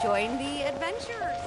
Join the adventurers.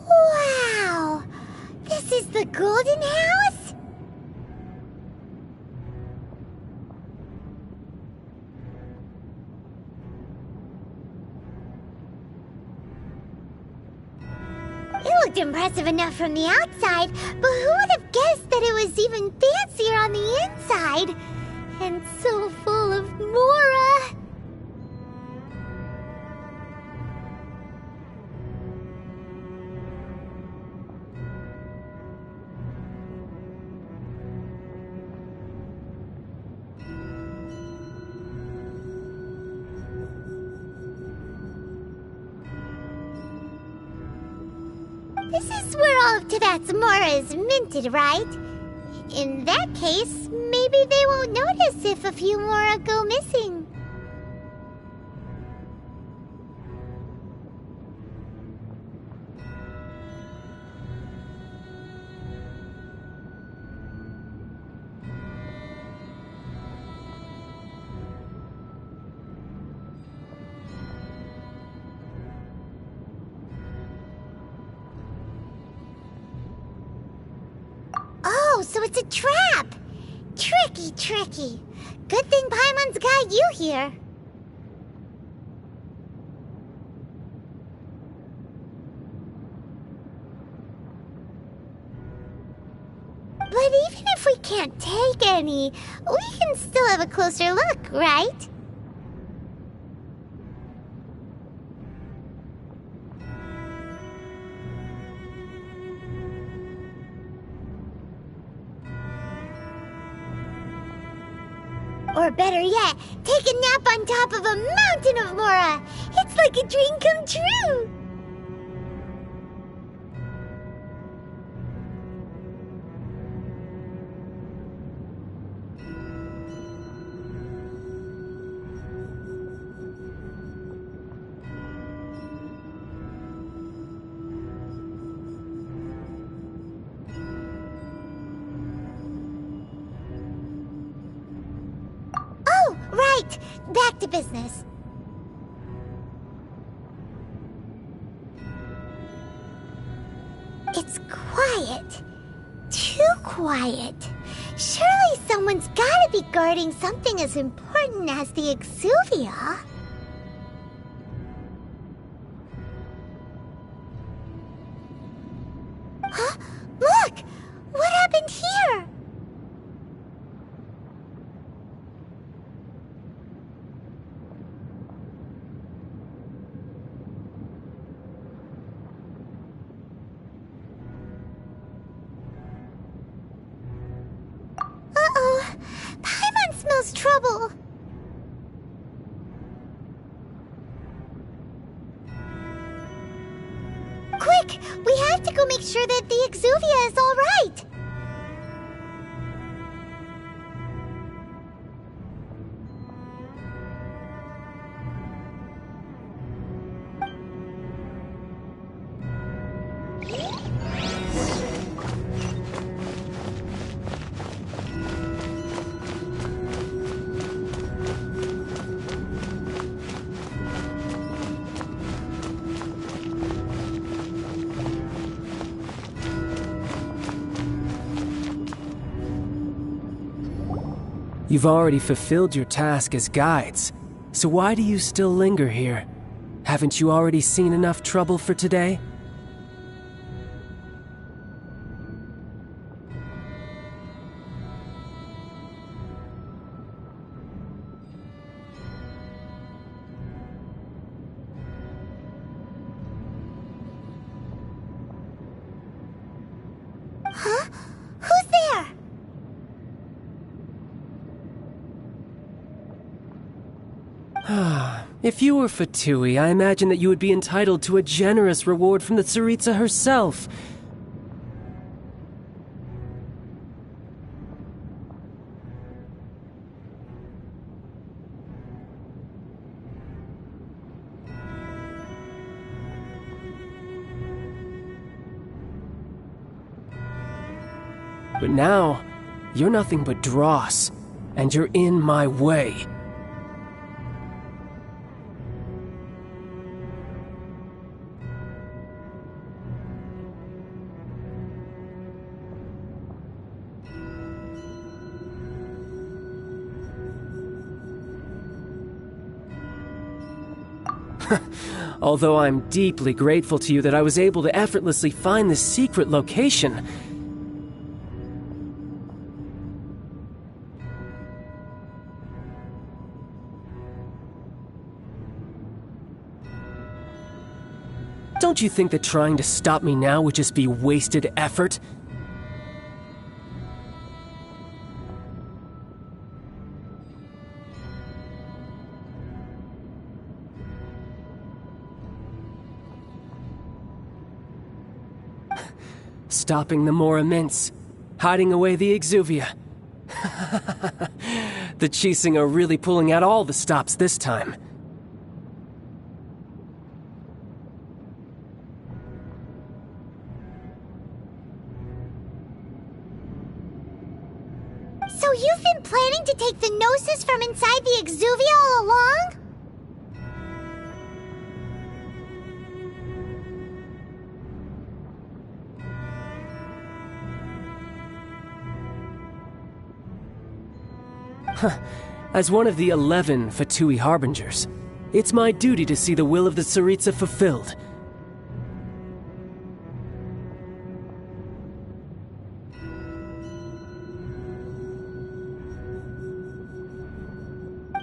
Wow! This is the Golden House? It looked impressive enough from the outside, but who would have guessed that it was even fancier on the inside? And so full of Mora! This is where all of Tibet's Mora is minted, right? In that case, maybe they won't notice if a few Mora go missing. Oh, so it's a trap! Tricky, tricky. Good thing Paimon's got you here. But even if we can't take any, we can still have a closer look, right? Or better yet, take a nap on top of a mountain of Mora! It's like a dream come true! Right, back to business. It's quiet. Too quiet. Surely someone's gotta be guarding something as important as the Exuvia. Huh? Look! What happened here? Uh-oh. Paimon smells trouble. Quick! We have to go make sure that the Exuvia is all right. You've already fulfilled your task as guides, so why do you still linger here? Haven't you already seen enough trouble for today? Huh? Who's there? If you were Fatui, I imagine that you would be entitled to a generous reward from the Tsaritsa herself. But now, you're nothing but dross, and you're in my way. Although I'm deeply grateful to you that I was able to effortlessly find this secret location. Don't you think that trying to stop me now would just be wasted effort? stopping the Mora Mints, hiding away the Exuvia. The Chising are really pulling out all the stops this time. So you've been planning to take the Gnosis from inside the Exuvia all along? As one of the 11 Fatui Harbingers, it's my duty to see the will of the Tsaritsa fulfilled.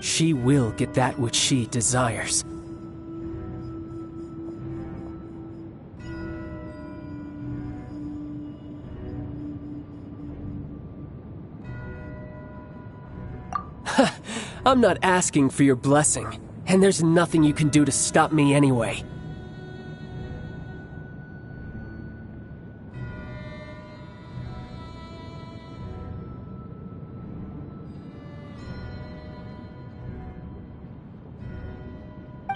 She will get that which she desires. I'm not asking for your blessing, and there's nothing you can do to stop me anyway.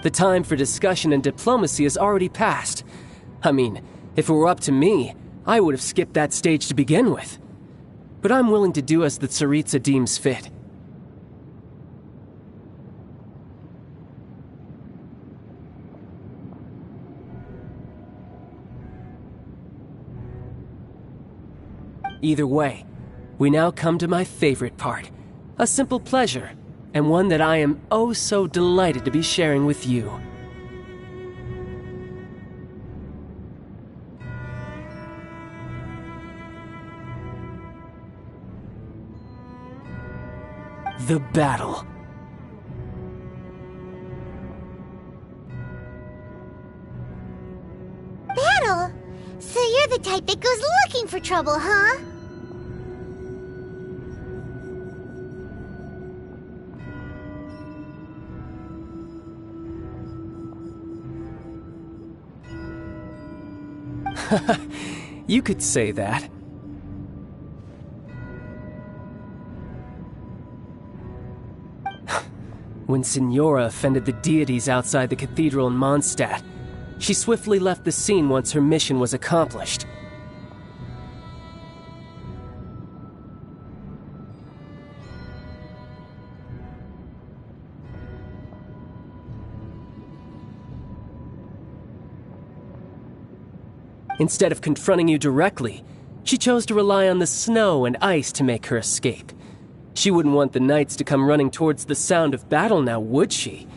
The time for discussion and diplomacy has already passed. I mean, if it were up to me, I would have skipped that stage to begin with. But I'm willing to do as the Tsaritsa deems fit. Either way, we now come to my favorite part. A simple pleasure, and one that I am oh so delighted to be sharing with you. The battle. Battle? So you're the type that goes looking for trouble, huh? You could say that. When Signora offended the deities outside the cathedral in Mondstadt, she swiftly left the scene once her mission was accomplished. Instead of confronting you directly, she chose to rely on the snow and ice to make her escape. She wouldn't want the knights to come running towards the sound of battle now, would she?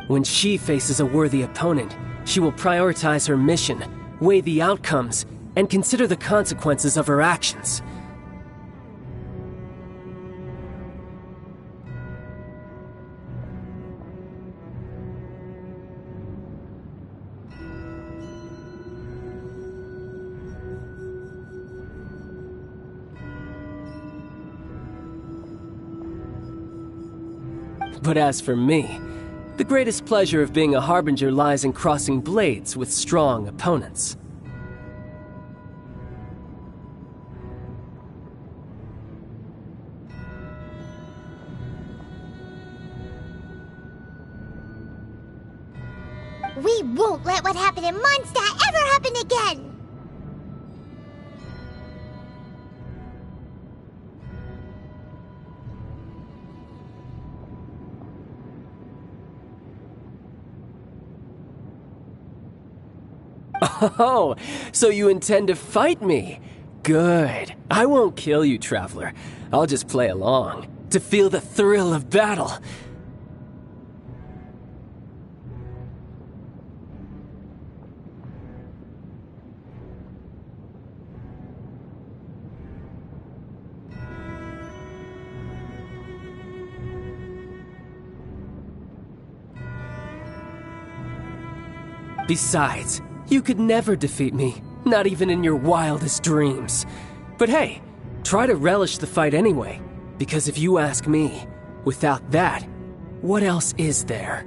When she faces a worthy opponent, she will prioritize her mission, weigh the outcomes, and consider the consequences of her actions. But as for me, the greatest pleasure of being a Harbinger lies in crossing blades with strong opponents. We won't let what happened in Mondstadt ever happen again! Oh, so you intend to fight me? Good. I won't kill you, Traveler. I'll just play along, to feel the thrill of battle. Besides, You could never defeat me, not even in your wildest dreams. But hey, try to relish the fight anyway, because if you ask me, without that, what else is there?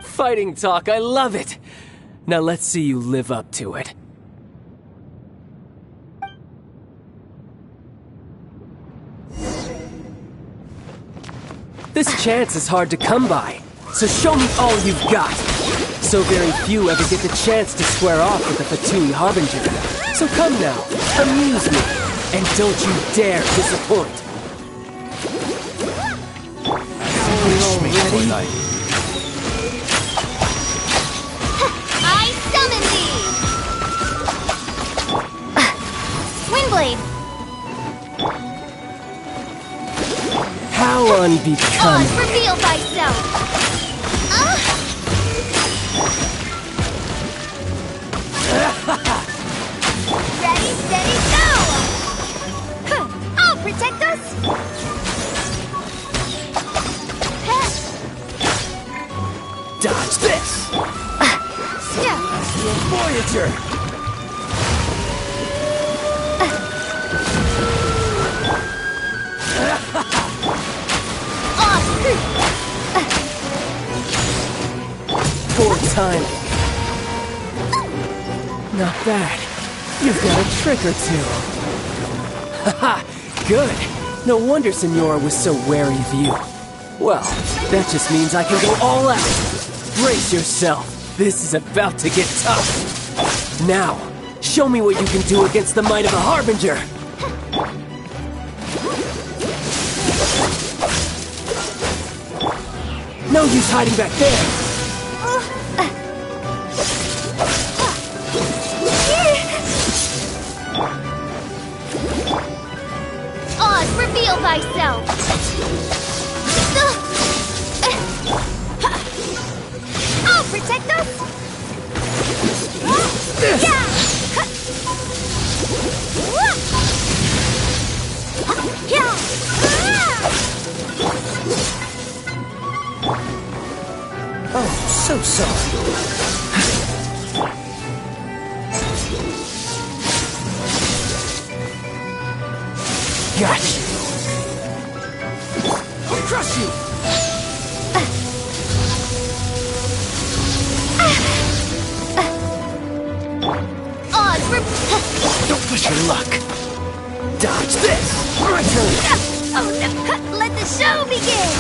Fighting talk, I love it! Now let's see you live up to it. This chance is hard to come by, so show me all you've got. So very few ever get the chance to square off with the Fatui Harbinger. So come now, amuse me, and don't you dare disappoint. Ready? I summon thee! Windblade! How unbecoming. Reveal thyself! Ready, steady, go! I'll protect us! Dodge this! Step! Voyager! Poor timing. Not bad. You've got a trick or two. Haha, good. No wonder Senora was so wary of you. Well, that just means I can go all out. Brace yourself. This is about to get tough. Now, show me what you can do against the might of a Harbinger. No use hiding back there. Oz, reveal thyself! I'll protect us! Oh, so sorry. Got you. I'll crush you. Don't push your luck. Dodge this. My turn. Oh no! Let the show begin!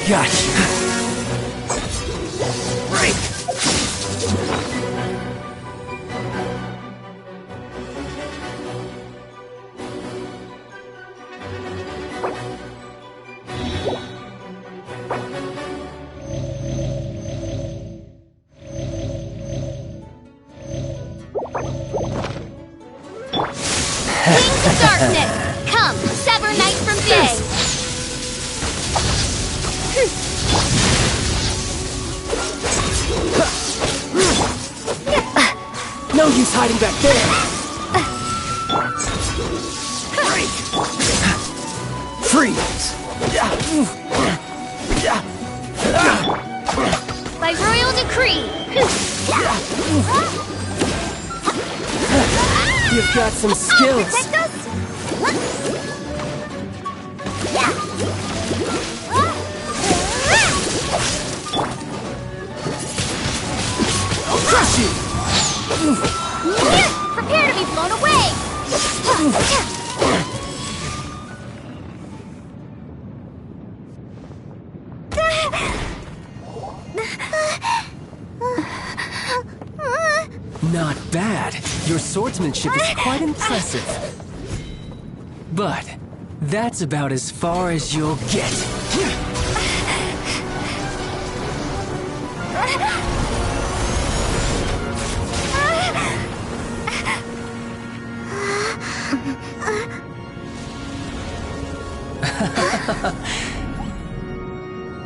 Gotcha. Break. Wings of darkness! Come, sever night from day! No use hiding back there. Break. Freeze. By royal decree! You've got some skills. Protect us? I'll crush you. Prepare to be blown away! Not bad. Your swordsmanship is quite impressive. But that's about as far as you'll get.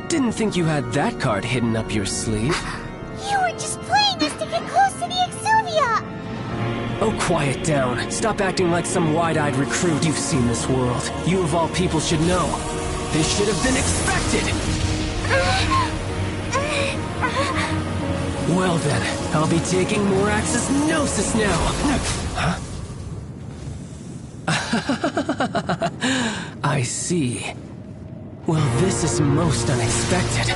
Didn't think you had that card hidden up your sleeve. You were just playing this to get close to the Exuvia! Oh, quiet down. Stop acting like some wide-eyed recruit. You've seen this world. You of all people should know. This should have been expected! Well then, I'll be taking more Axis Gnosis now! Huh? I see. Well, this is most unexpected.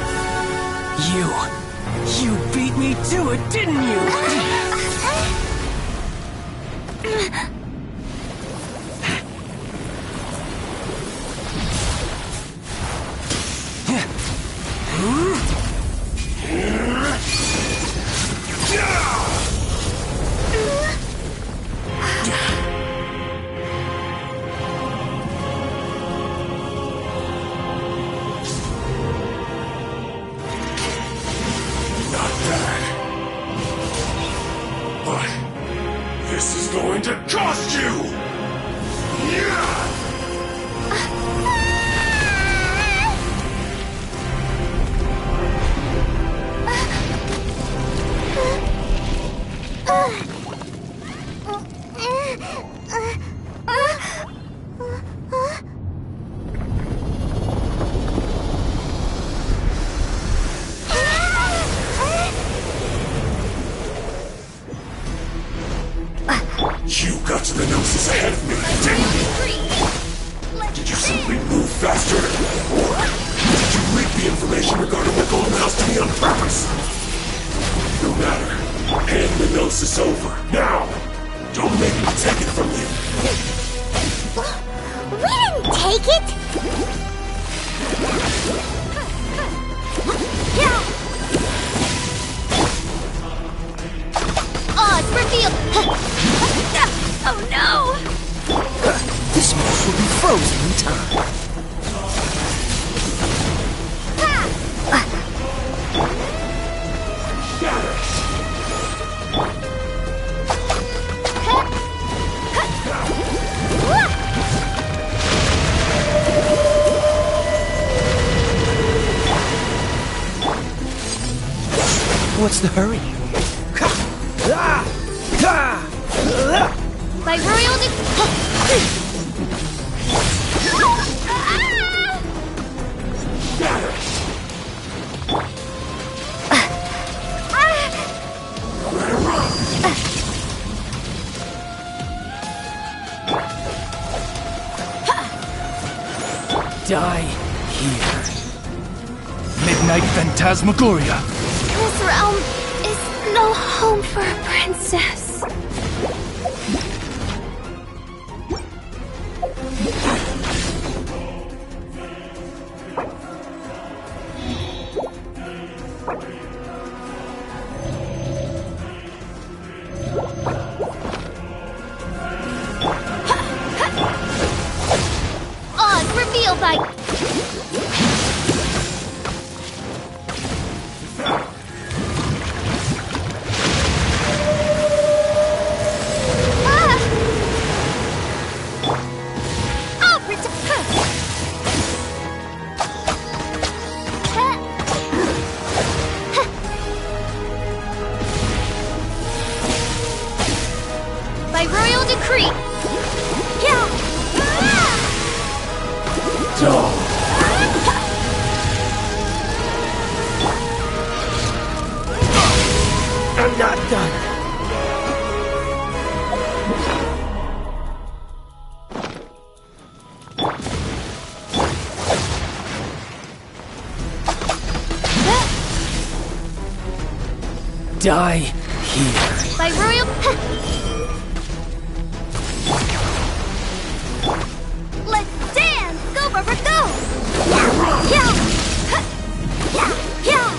You beat me to it, didn't you? You got to the Gnosis ahead of me, didn't you? Did you simply move faster? Or did you leak the information regarding the Golden House to me on purpose? No matter. Hand the Gnosis over, now! Don't make me take it from you! We didn't take it! It's revealed! Oh no! This move will be frozen in time. What's the hurry? By royal Die here. Midnight Phantasmagoria. This realm is no home for a princess. Revealed by by royal decree. I'm not done. Die here. By royal Let's dance! Go, Barbara, go! Yeah! Yeah! Yeah!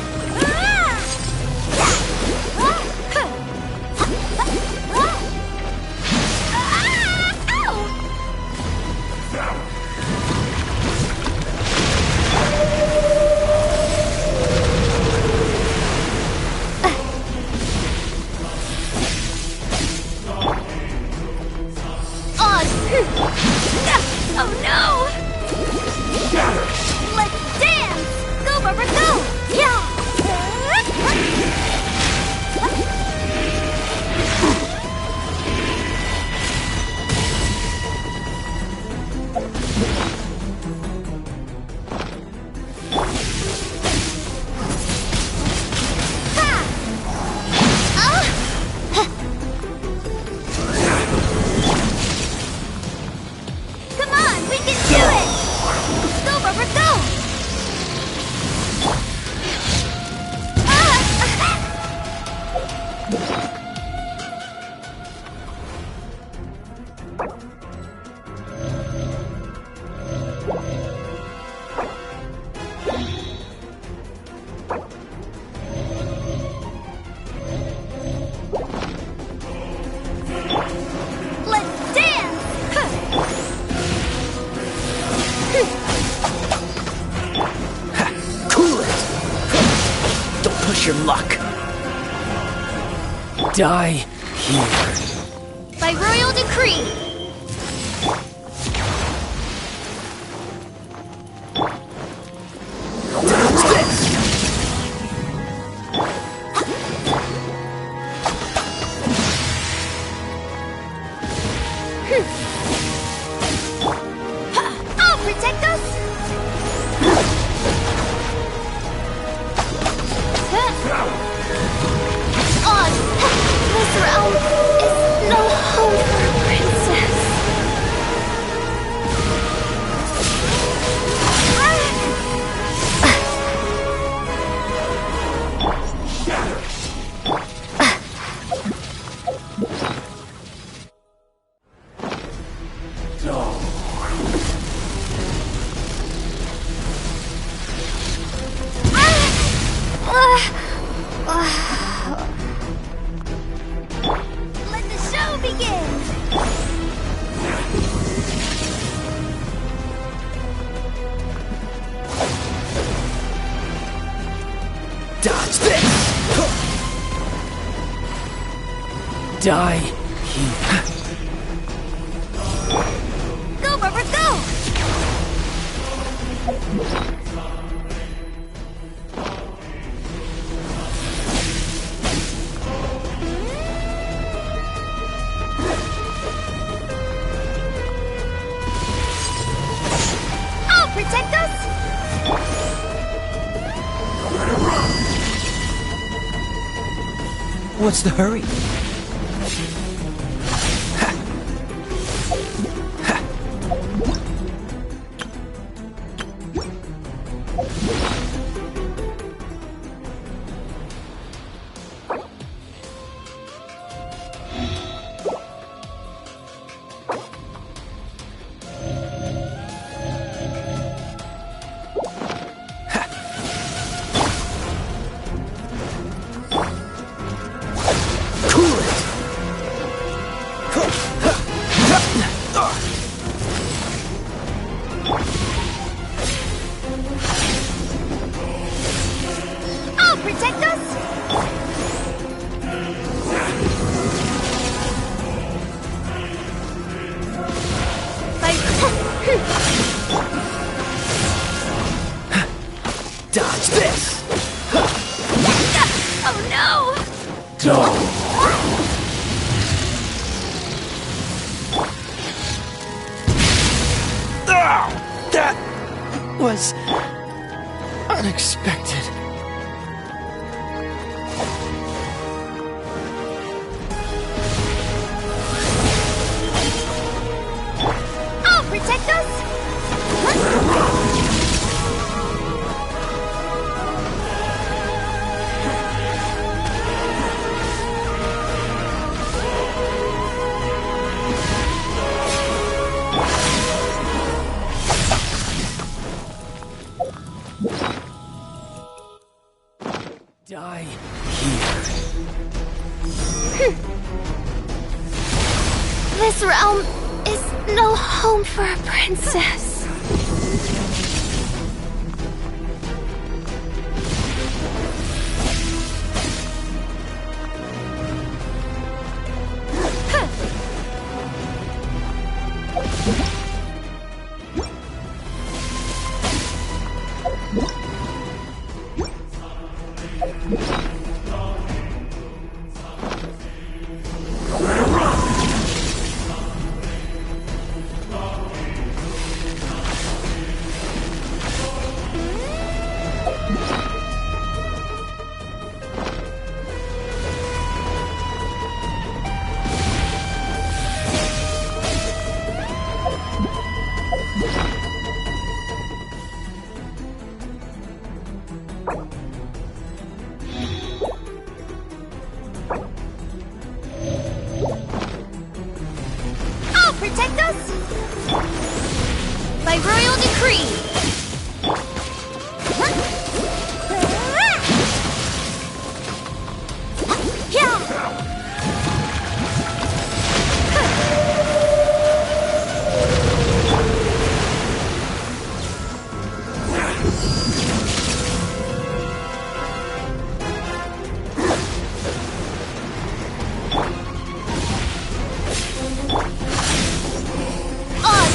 Oh no! Let's dance! Go, Barbara, go! Yeah! Come on, we can do it! Go, Barbara, go! Let's dance! Cool it! Don't push your luck. Die here. By royal decree! I'll protect us! On! This realm is no home for a princess. Let the show begin! Dodge this! Die here. Go, Barbara, go! I'll protect us! What's the hurry? I'll protect us! Dodge this! Oh no! That was unexpected. I'll protect us! Die here. This realm is no home for a princess. protect us? By royal decree!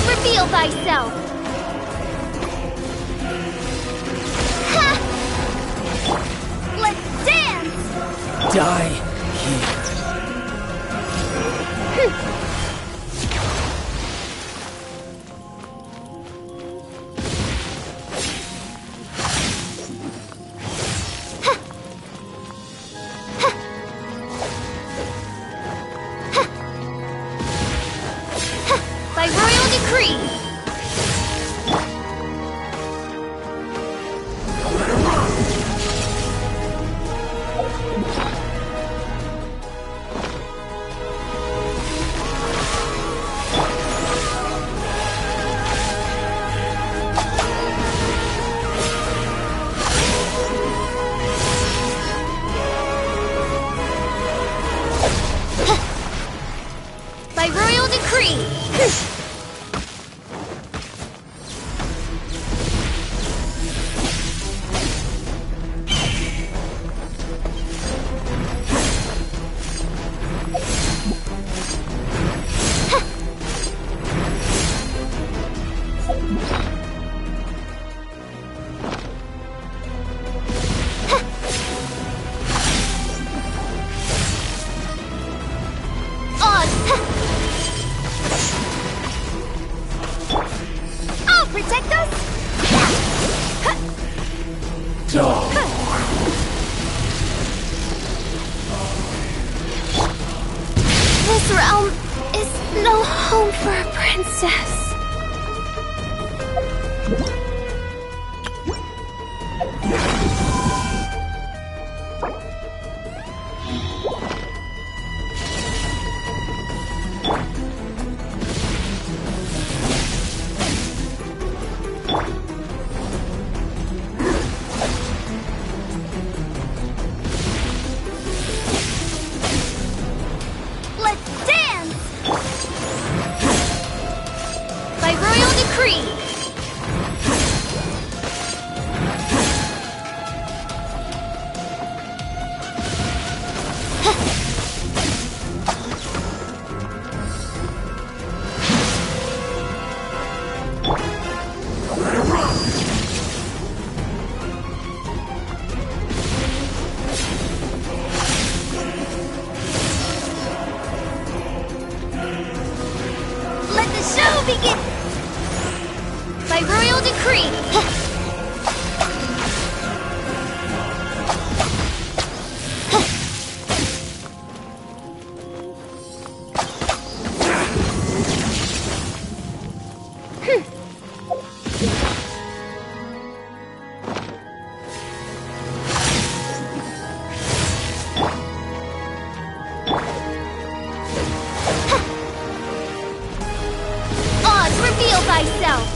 Reveal thyself! Ha! Let's dance! Die here. By royal decree! By royal decree! Protect us? This realm is no home for a princess. By royal decree! Let the show begin! By royal decree! Reveal thyself!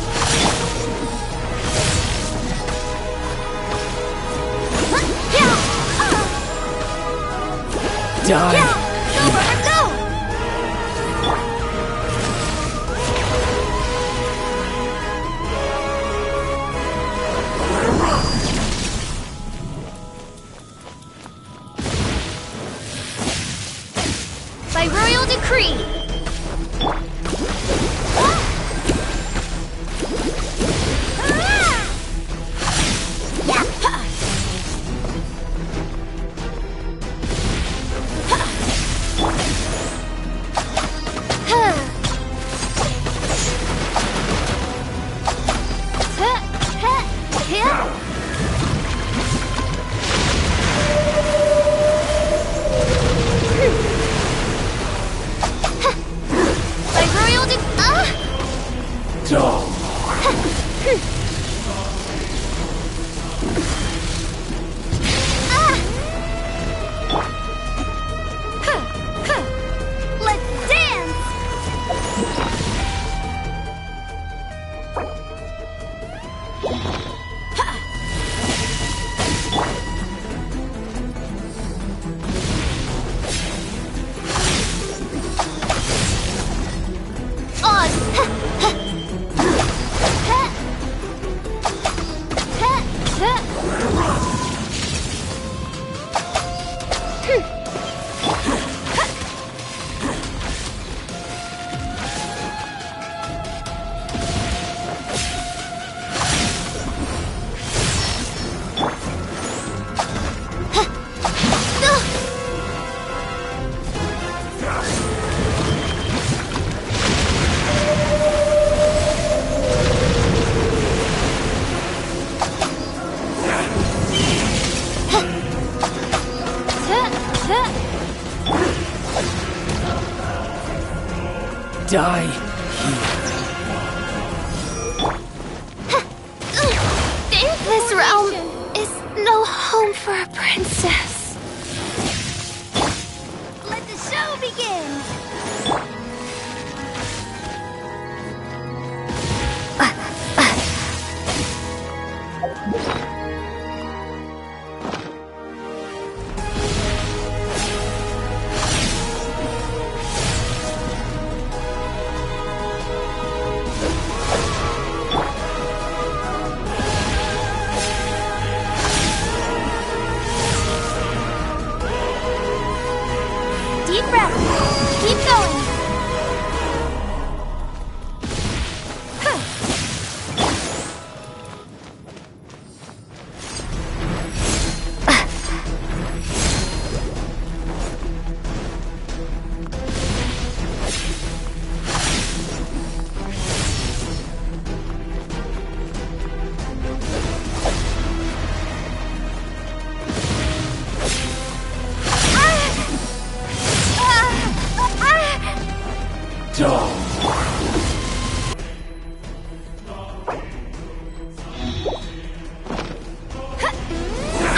Die! Go! By royal decree! Die here. This realm is no home for a princess. Let the show begin! Deep breath. Keep going.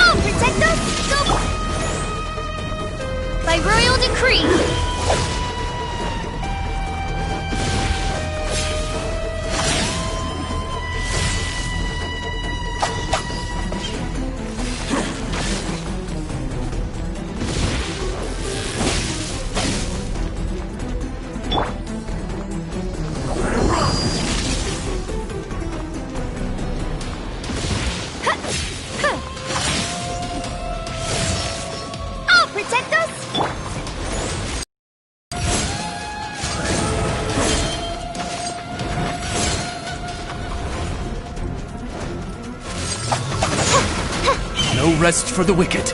Oh, protect us! Go! By royal decree! Oh, protect us! No rest for the wicked.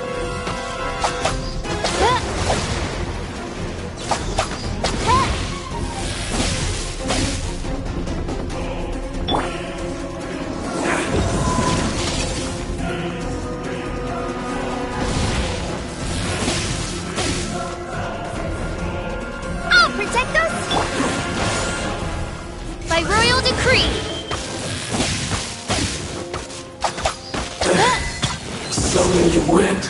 Oh, protect us! By royal decree! Summoning you went.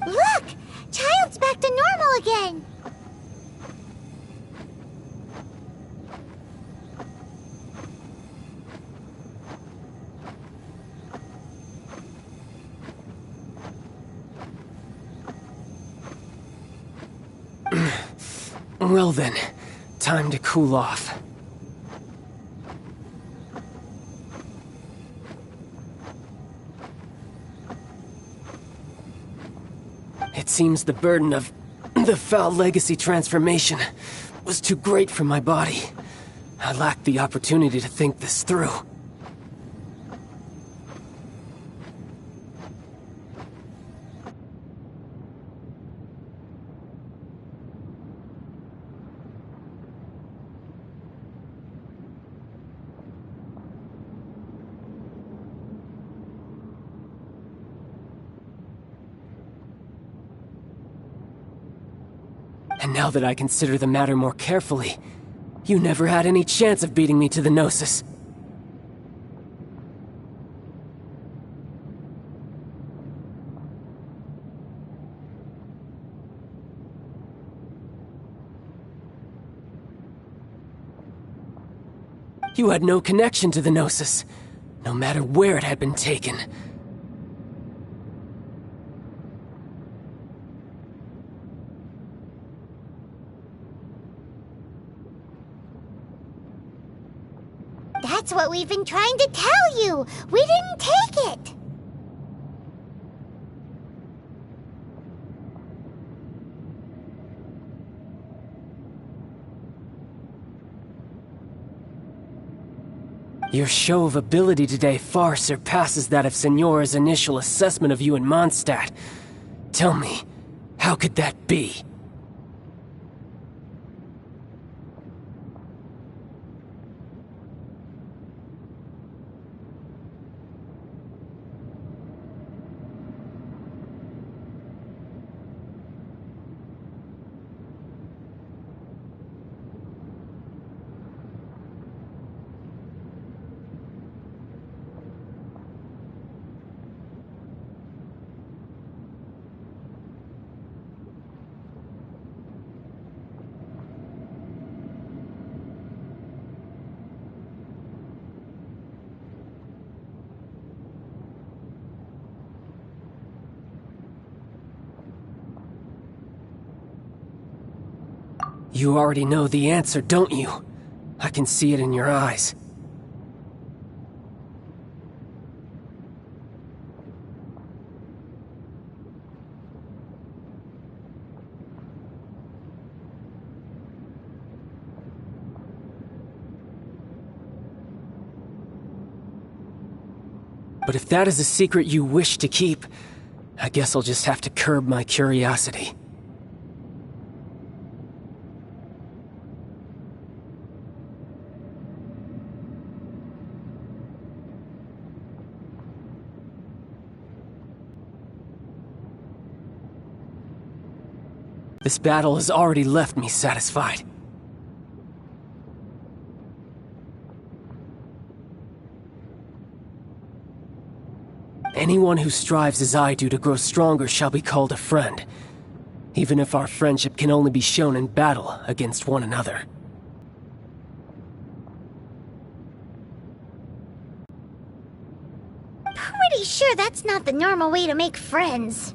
Look! Child's back to normal again! Well then, time to cool off. It seems the burden of the foul legacy transformation was too great for my body. I lacked the opportunity to think this through. And now that I consider the matter more carefully, you never had any chance of beating me to the Gnosis. You had no connection to the Gnosis, no matter where it had been taken. That's what we've been trying to tell you! We didn't take it! Your show of ability today far surpasses that of Signora's initial assessment of you in Mondstadt. Tell me, how could that be? You already know the answer, don't you? I can see it in your eyes. But if that is a secret you wish to keep, I guess I'll just have to curb my curiosity. This battle has already left me satisfied. Anyone who strives as I do to grow stronger shall be called a friend, even if our friendship can only be shown in battle against one another. Pretty sure that's not the normal way to make friends.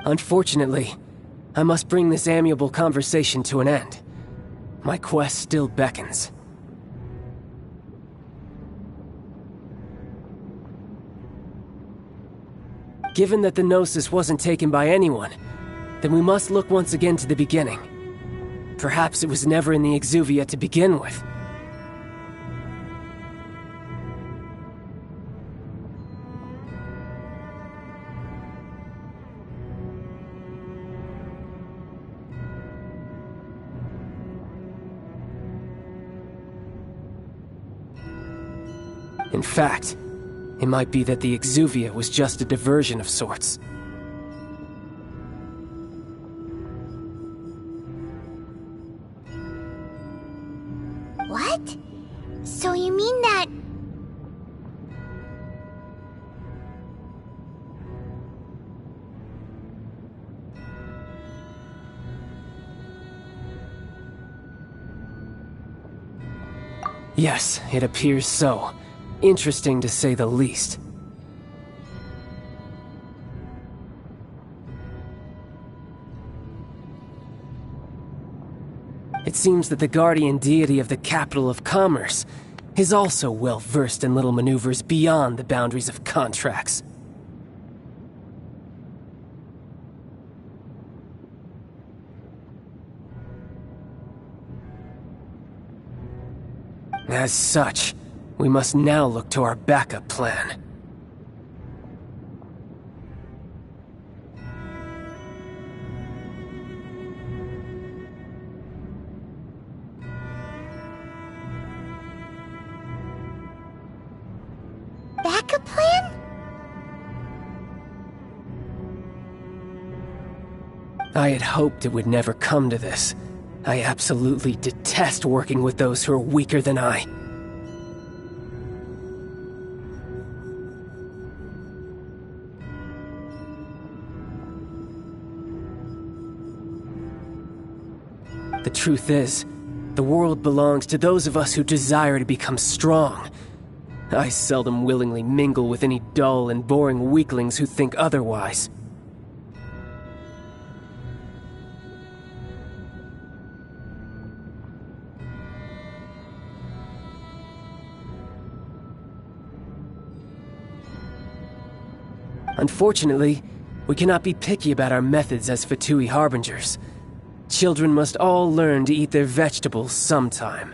Unfortunately, I must bring this amiable conversation to an end. My quest still beckons. Given that the Gnosis wasn't taken by anyone, then we must look once again to the beginning. Perhaps it was never in the Exuvia to begin with. In fact, it might be that the Exuvia was just a diversion of sorts. What? So you mean that... Yes, it appears so. Interesting to say the least. It seems that the guardian deity of the capital of commerce is also well versed in little maneuvers beyond the boundaries of contracts. As such, we must now look to our backup plan. Backup plan? I had hoped it would never come to this. I absolutely detest working with those who are weaker than I. The truth is, the world belongs to those of us who desire to become strong. I seldom willingly mingle with any dull and boring weaklings who think otherwise. Unfortunately, we cannot be picky about our methods as Fatui Harbingers. Children must all learn to eat their vegetables sometime.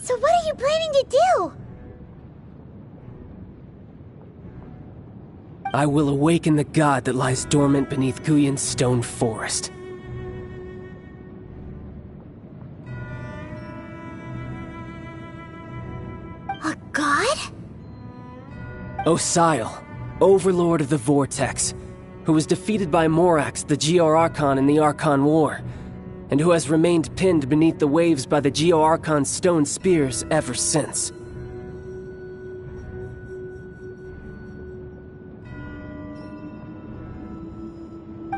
So what are you planning to do? I will awaken the god that lies dormant beneath Guyon's stone forest. A god? Osile, overlord of the Vortex, who was defeated by Morax, the Geo-Archon in the Archon War, and who has remained pinned beneath the waves by the Geo-Archon's stone spears ever since.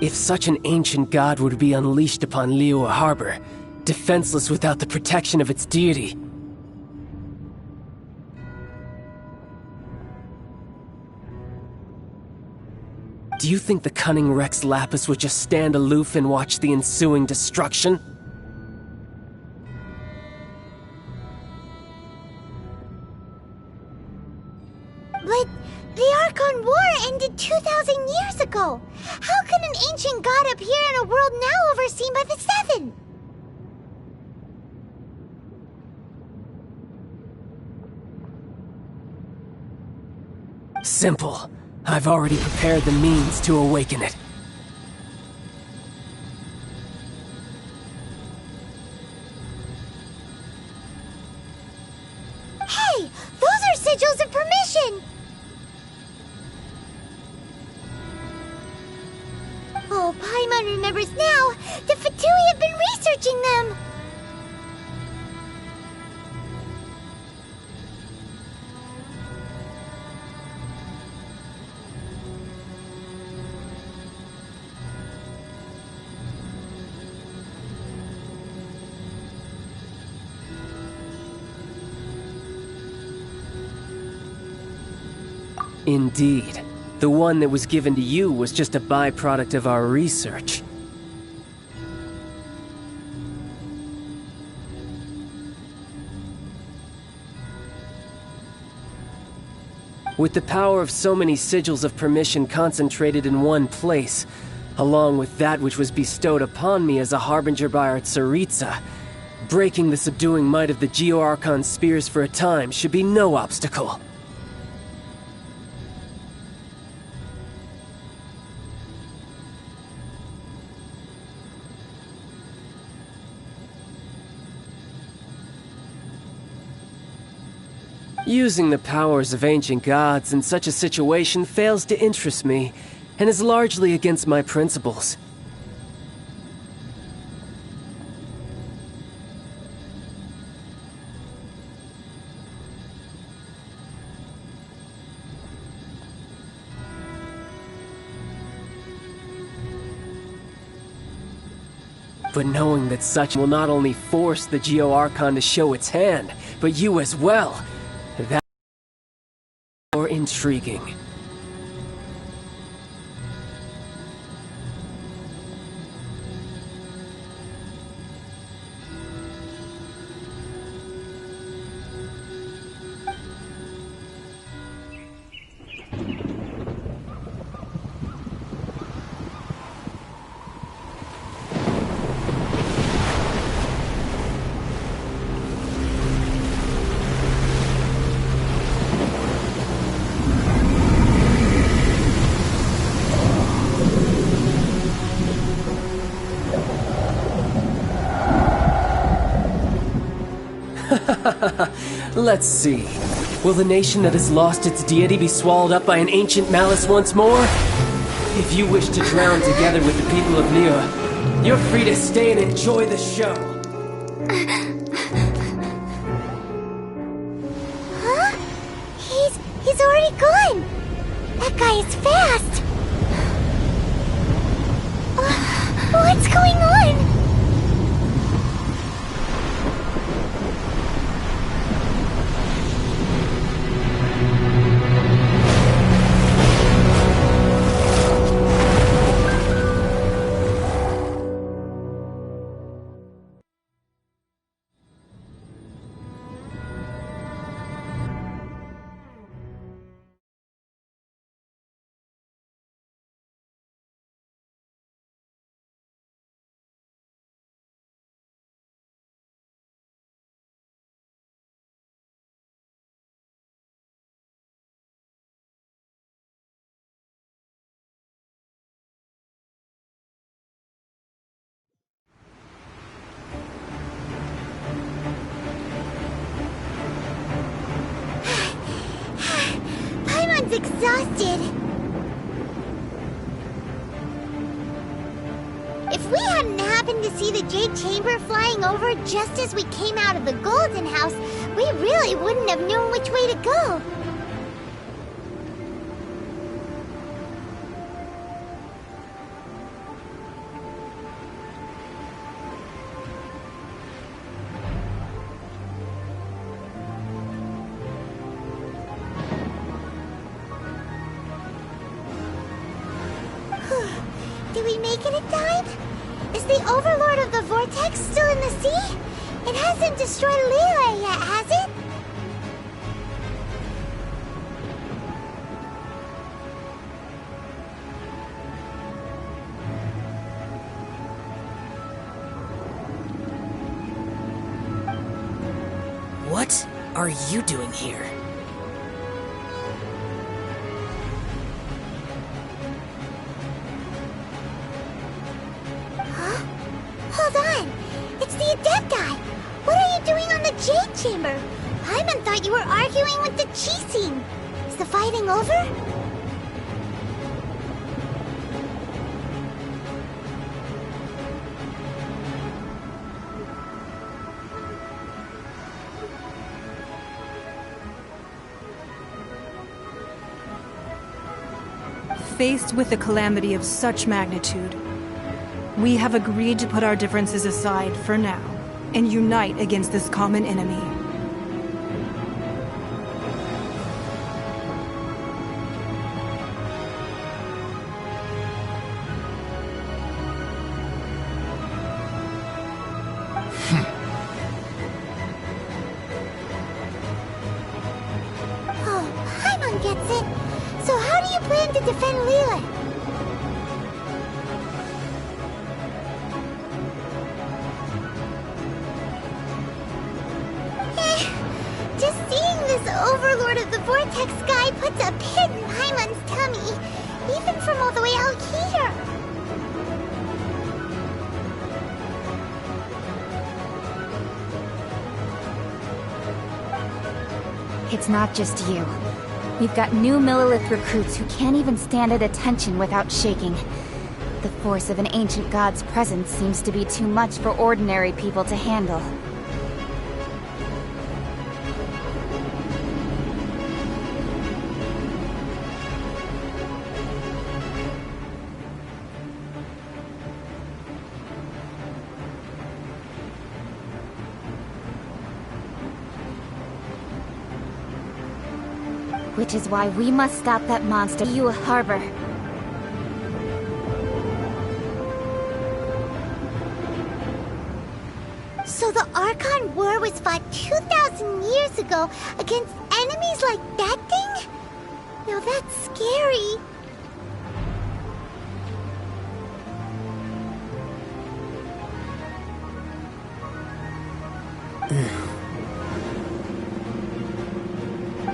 If such an ancient god would be unleashed upon Liyue Harbor, defenseless without the protection of its deity. Do you think the cunning Rex Lapis would just stand aloof and watch the ensuing destruction? But the Archon War ended 2,000 years ago. How can an ancient god appear in a world now overseen by the Seven? Simple. I've already prepared the means to awaken it. Hey! Those are sigils of permission! Oh, Paimon remembers now! The Fatui have been researching them! Indeed. The one that was given to you was just a byproduct of our research. With the power of so many sigils of permission concentrated in one place, along with that which was bestowed upon me as a harbinger by our Tsaritsa, breaking the subduing might of the Geo-Archon spears for a time should be no obstacle. Using the powers of ancient gods in such a situation fails to interest me, and is largely against my principles. But knowing that such will not only force the Geo-Archon to show its hand, but you as well, that's more intriguing. Let's see. Will the nation that has lost its deity be swallowed up by an ancient malice once more? If you wish to drown together with the people of Liyue, you're free to stay and enjoy the show. Huh? He's already gone! That guy is fast! What's going on? Paimon's exhausted. If we hadn't happened to see the Jade Chamber flying over just as we came out of the Golden House, we really wouldn't have known which way to go. make it in time? Is the Overlord of the Vortex still in the sea? It hasn't destroyed Lele yet, has it? What are you doing here? Huh? Hold on! It's the Adepti! What are you doing on the Jade Chamber? Paimon thought you were arguing with the Chising. Is the fighting over? Faced with a calamity of such magnitude, we have agreed to put our differences aside for now and unite against this common enemy. Oh, Paimon gets it. So how do you plan to defend Lele? Just seeing this Overlord of the Vortex guy puts a pit in Paimon's tummy, even from all the way out here. It's not just you. We've got new Millilith recruits who can't even stand at attention without shaking. The force of an ancient god's presence seems to be too much for ordinary people to handle. Which is why we must stop that monster you harbor. So the Archon War was fought 2,000 years ago against enemies like that thing? Now that's scary.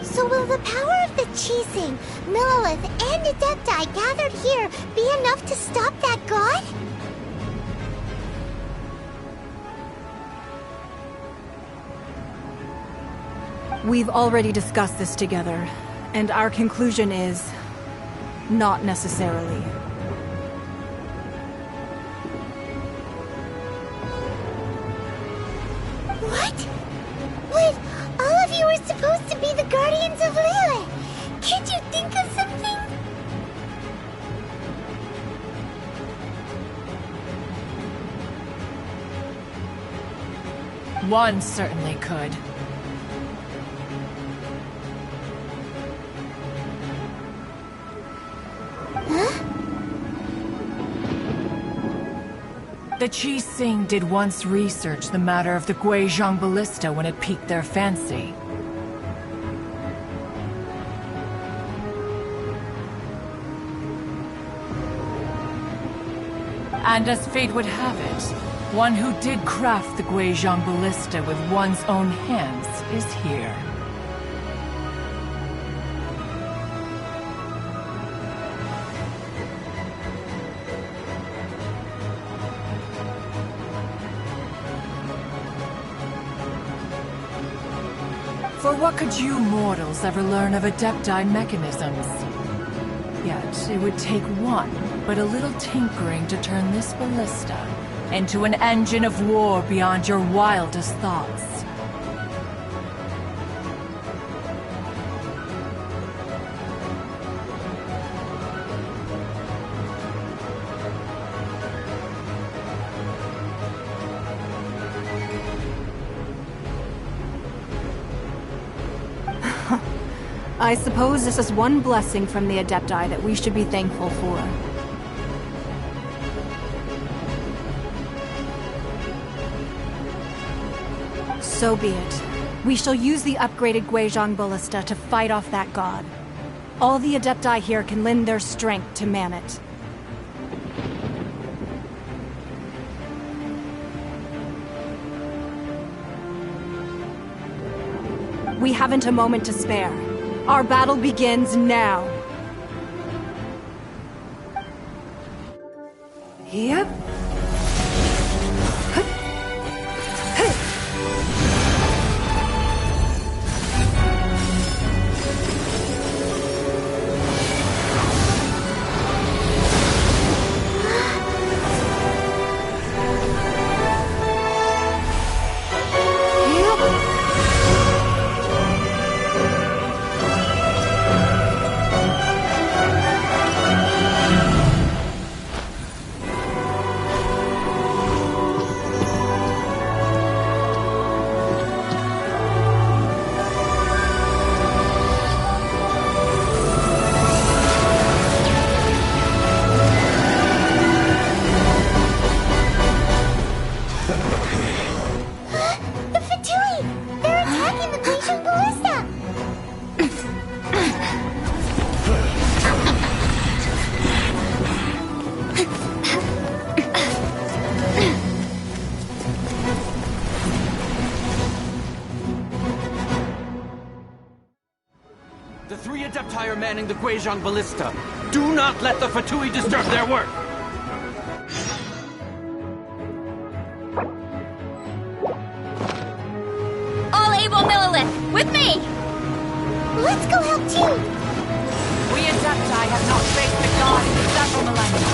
So will the power of the Chising, Millilith, and Adepti gathered here be enough to stop that god? We've already discussed this together, and our conclusion is not necessarily. What? Wait, all of you were supposed to be the Guardians of Lele. Can't you think of something? One certainly could. The Chising did once research the matter of the Guizhong Ballista when it piqued their fancy. And as fate would have it, one who did craft the Guizhong Ballista with one's own hands is here. For what could you mortals ever learn of Adepti mechanisms? Yet, it would take one, but a little tinkering to turn this ballista into an engine of war beyond your wildest thoughts. I suppose this is one blessing from the Adepti that we should be thankful for. So be it. We shall use the upgraded Guizhong Ballista to fight off that god. All the Adepti here can lend their strength to man it. We haven't a moment to spare. Our battle begins now. Yep. The 3 Adepti are manning the Guizhong Ballista. Do not let the Fatui disturb their work! All able Millilith, with me! Let's go help too! We Adepti have not faced the gods in several millennia.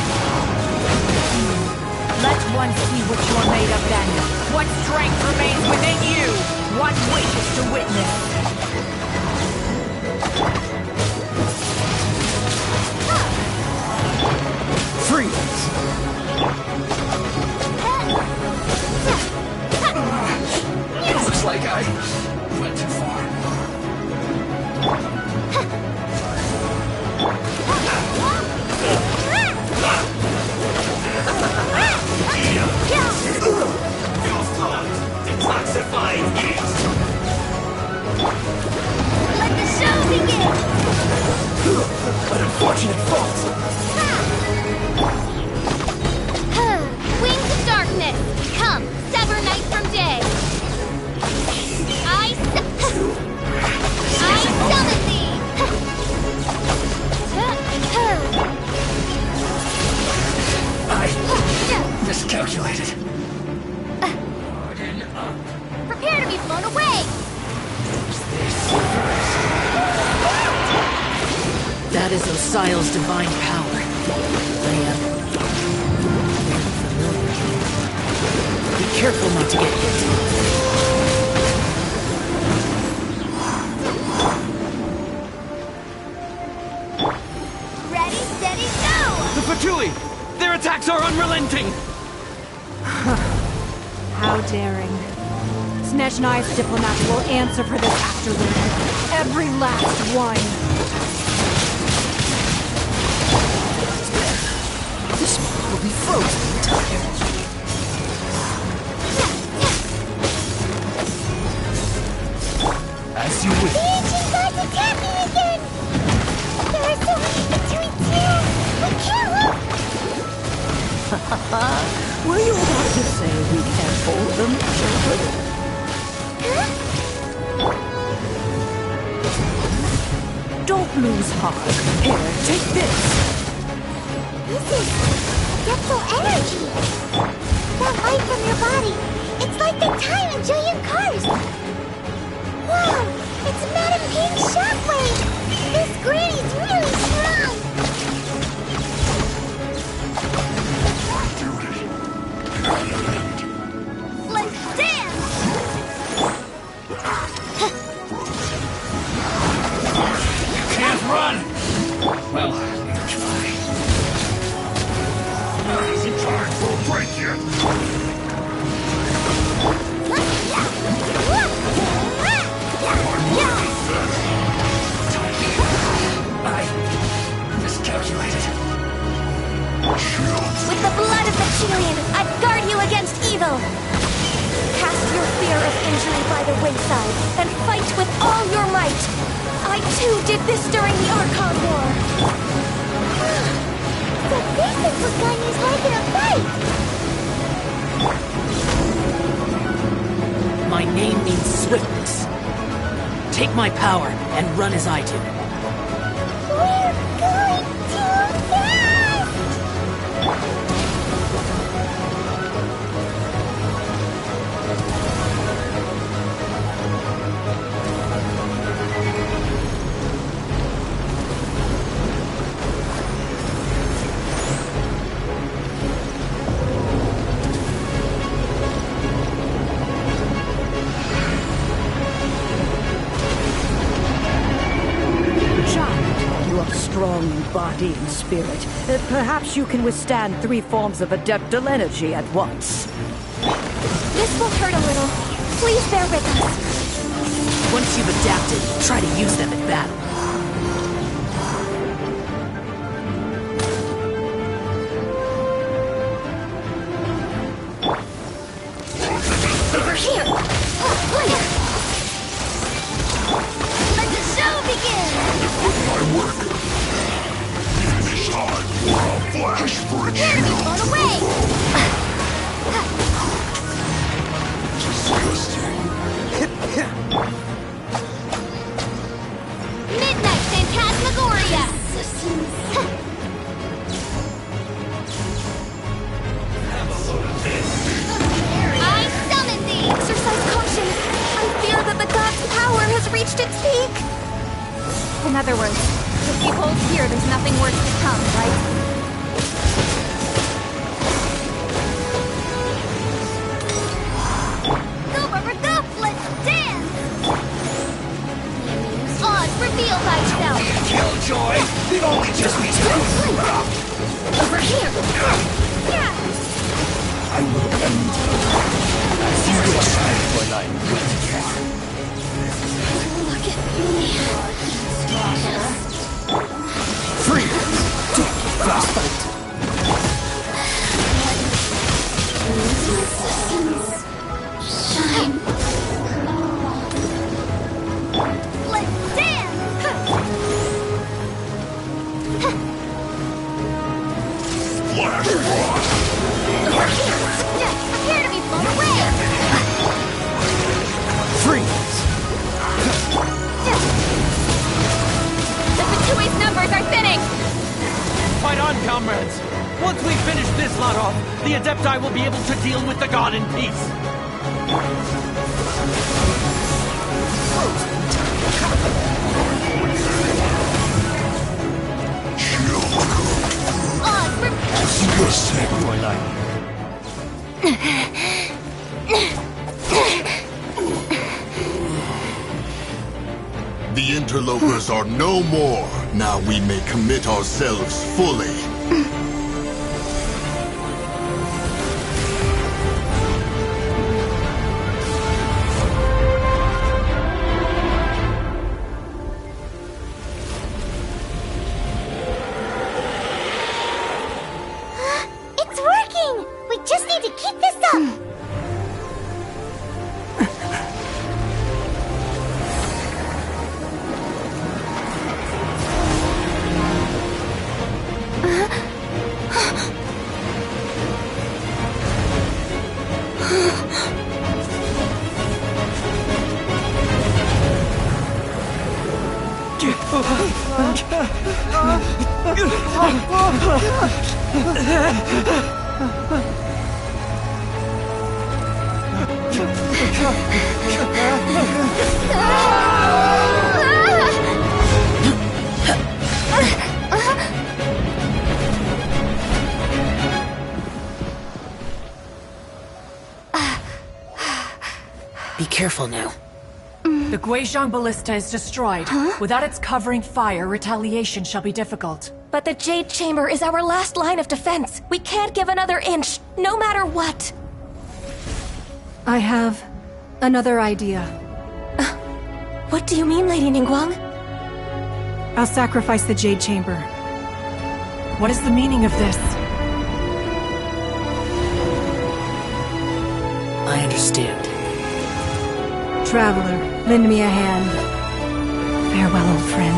Let one see what you're made of then. What strength remains within you? One wishes to witness. Freeze! Looks like I went too far. Detoxifying heat! Let the show begin! An unfortunate fault! Wings of darkness, come, sever night from day. I summon thee! I miscalculated. Prepare to be blown away! That is Osial's divine power. I am very familiar. Be careful not to get hit. Ready, steady, go! The Fatui! Their attacks are unrelenting! How daring. Snezhnai's diplomats will answer for this afterward. Every last one. This one will be frozen entirely. As you wish. The ancient gods attack me again! There are so many between two! We can't look! Were you about to say we can't hold them, children? Huh? Don't lose heart. Here, take this. This is depthful energy! That light from your body, it's like the time in Julian Cars! Wow! It's Madame Ping's shockwave! This granny's really strong! Let's dance! Can't run! Well, neither can I. There isn't time for a break yet! wayside and fight with all your might. I too did this during the Archon War. So this is what Ganyu's like in a fight! My name means swiftness. Take my power and run as I do. We're going too fast! You are strong in body and spirit. Perhaps you can withstand 3 forms of adeptal energy at once. This will hurt a little. Please bear with us. Once you've adapted, try to use them in battle. Over here! Let the show begin! With my work. It is time for a flash for a Prepare to be blown away! Midnight Phantasmagoria! I summon thee! Exercise caution! I fear that the god's power has reached its peak! In other words, if we hold here, there's nothing worse to come, right? Go, Rubber Gup! Let's dance! Oz, reveal thyself! Killjoy! They've only just begun! Over here! Yeah! I will end them. As you wish, for thy Look at me! free! Fast fight! Shine! Let's dance! Flash frost! Over here! Prepare to be blown away! Freeze! The Fatui's numbers are thinning! Fight on, comrades! Once we finish this lot off, the Adepti will be able to deal with the god in peace! Oz, As you wish, Twilight. The interlopers are no more. Now we may commit ourselves fully. it's working! We just need to keep this up! Be careful now. The Guizhong Ballista is destroyed. Without its covering fire, retaliation shall be difficult. But the Jade Chamber is our last line of defense. We can't give another inch, no matter what. I have another idea. What do you mean, Lady Ningguang? I'll sacrifice the Jade Chamber. What is the meaning of this? I understand. traveler, lend me a hand. Farewell, old friend.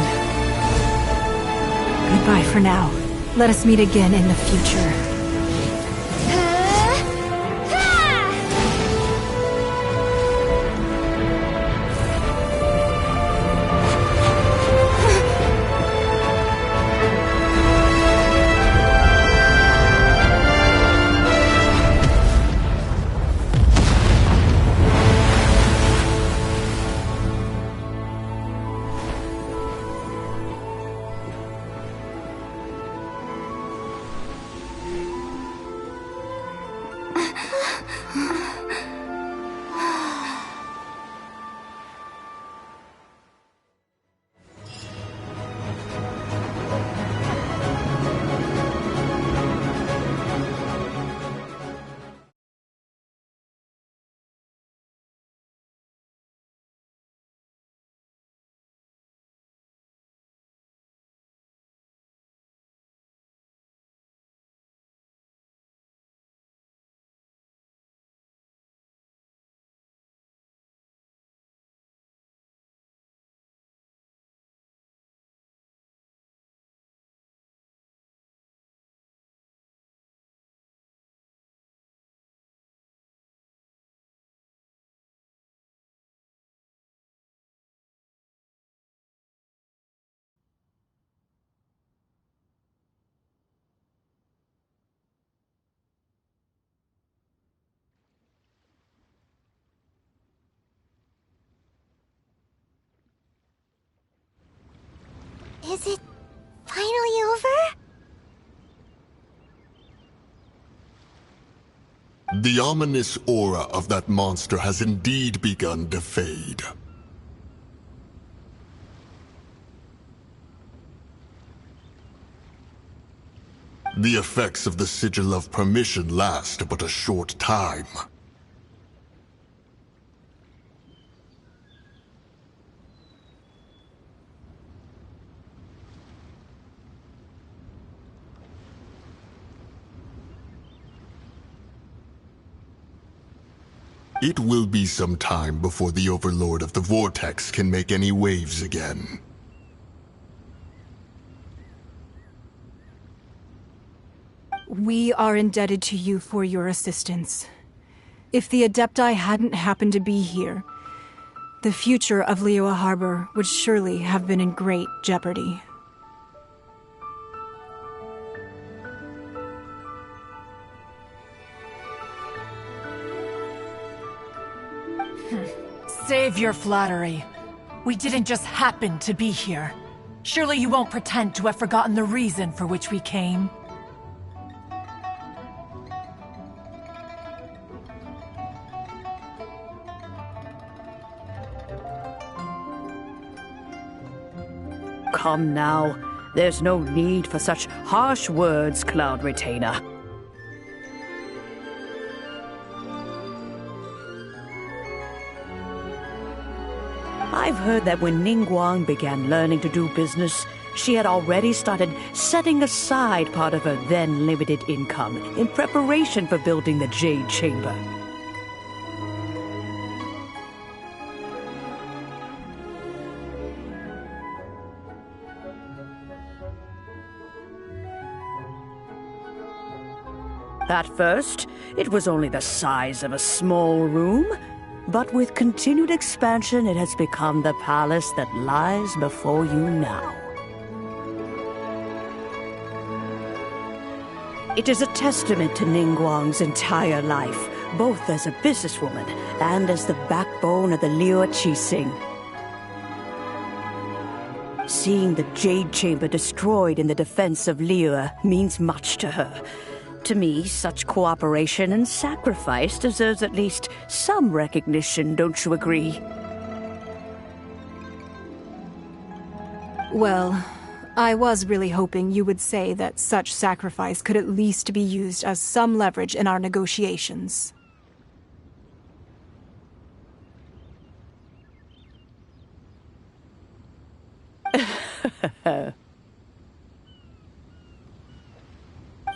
Goodbye for now. Let us meet again in the future. Is it finally over? The ominous aura of that monster has indeed begun to fade. The effects of the Sigil of Permission last but a short time. It will be some time before the Overlord of the Vortex can make any waves again. We are indebted to you for your assistance. If the Adepti hadn't happened to be here, the future of Liyue Harbor would surely have been in great jeopardy. Save your flattery. We didn't just happen to be here. Surely you won't pretend to have forgotten the reason for which we came. Come now. There's no need for such harsh words, Cloud Retainer. I've heard that when Ningguang began learning to do business, she had already started setting aside part of her then limited income in preparation for building the Jade Chamber. At first, it was only the size of a small room, but with continued expansion, it has become the palace that lies before you now. It is a testament to Ningguang's entire life, both as a businesswoman and as the backbone of the Liyue Qixing. Seeing the Jade Chamber destroyed in the defense of Liyue means much to her. To me, such cooperation and sacrifice deserves at least some recognition, don't you agree? Well, I was really hoping you would say that such sacrifice could at least be used as some leverage in our negotiations.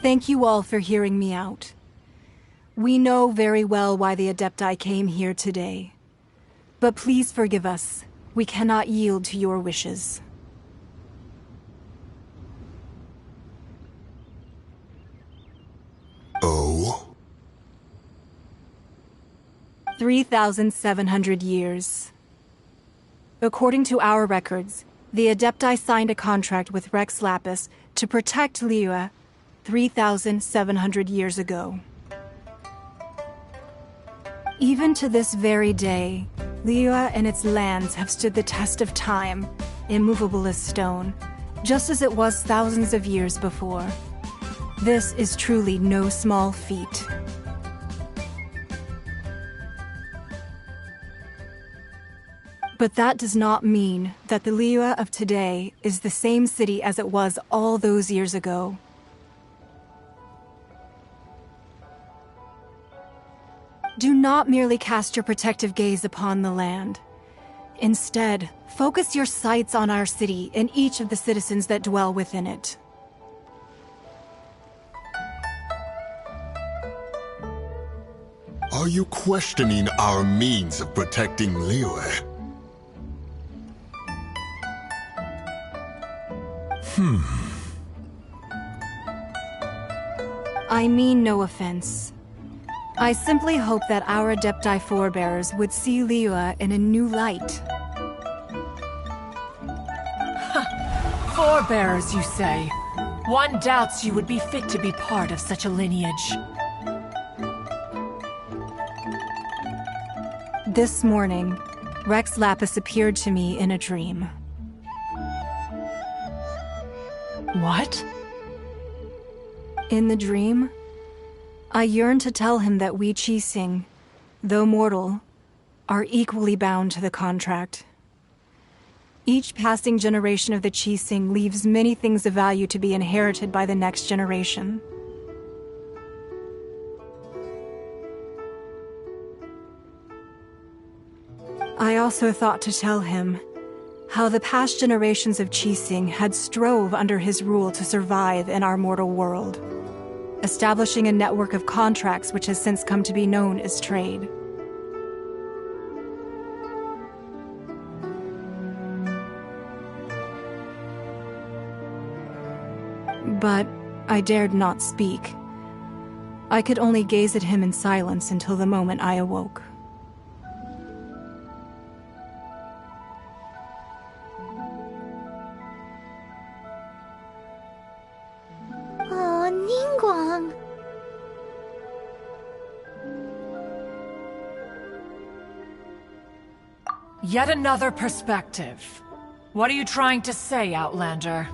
Thank you all for hearing me out. We know very well why the Adepti came here today. But please forgive us. We cannot yield to your wishes. Oh? 3,700 years. According to our records, the Adepti signed a contract with Rex Lapis to protect Liyue 3,700 years ago. Even to this very day, Liyue and its lands have stood the test of time, immovable as stone, just as it was thousands of years before. This is truly no small feat. But that does not mean that the Liyue of today is the same city as it was all those years ago. Do not merely cast your protective gaze upon the land. Instead, focus your sights on our city and each of the citizens that dwell within it. Are you questioning our means of protecting Liyue? I mean no offense. I simply hope that our Adepti forebears would see Liyue in a new light. Forebearers, you say? One doubts you would be fit to be part of such a lineage. This morning, Rex Lapis appeared to me in a dream. What? In the dream, I yearned to tell him that we Qixing, though mortal, are equally bound to the contract. Each passing generation of the Qixing leaves many things of value to be inherited by the next generation. I also thought to tell him how the past generations of Qixing had strove under his rule to survive in our mortal world, establishing a network of contracts which has since come to be known as trade. But I dared not speak. I could only gaze at him in silence until the moment I awoke. Yet another perspective. What are you trying to say, Outlander?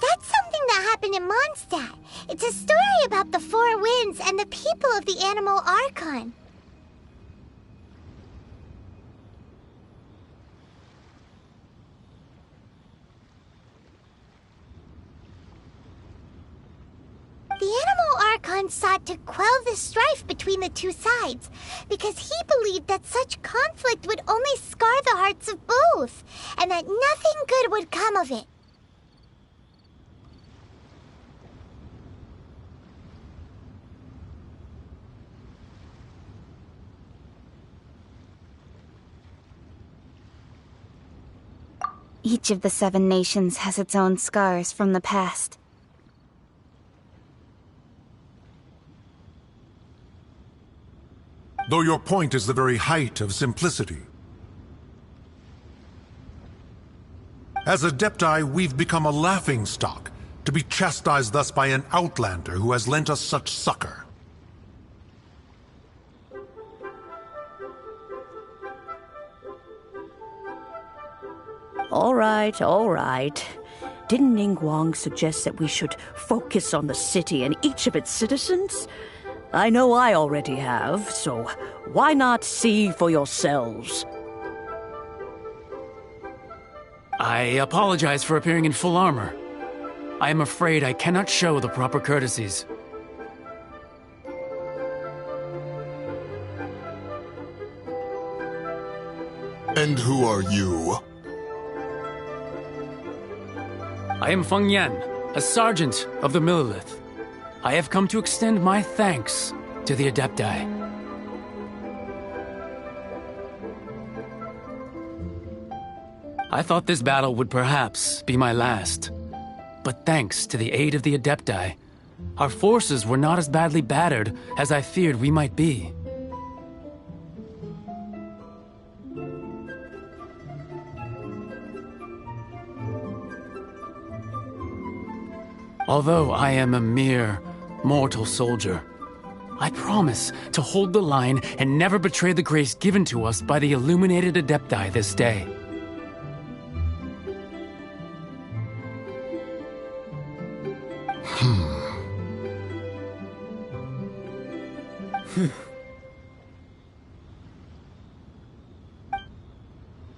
That's something that happened in Mondstadt. It's a story about the Four Winds and the people of the Animal Archon. The Animal Archon sought to quell the strife between the two sides, because he believed that such conflict would only scar the hearts of both, and that nothing good would come of it. Each of the 7 nations has its own scars from the past. Though your point is the very height of simplicity. As Adepti, we've become a laughingstock, to be chastised thus by an outlander who has lent us such succor. All right. Didn't Ningguang suggest that we should focus on the city and each of its citizens? I know I already have, so why not see for yourselves? I apologize for appearing in full armor. I am afraid I cannot show the proper courtesies. And who are you? I am Feng Yan, a sergeant of the Millelith. I have come to extend my thanks to the Adepti. I thought this battle would perhaps be my last. But thanks to the aid of the Adepti, our forces were not as badly battered as I feared we might be. Although I am a mere mortal soldier, I promise to hold the line and never betray the grace given to us by the illuminated Adepti this day.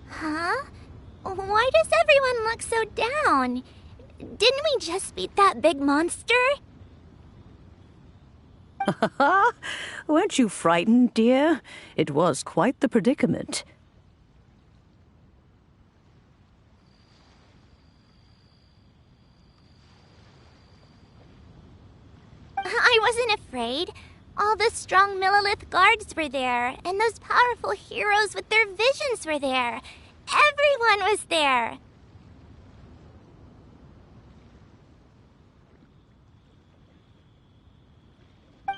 Huh? Why does everyone look so down? Didn't we just beat that big monster? Weren't you frightened, dear? It was quite the predicament. I wasn't afraid. All the strong Millelith guards were there, and those powerful heroes with their visions were there. Everyone was there.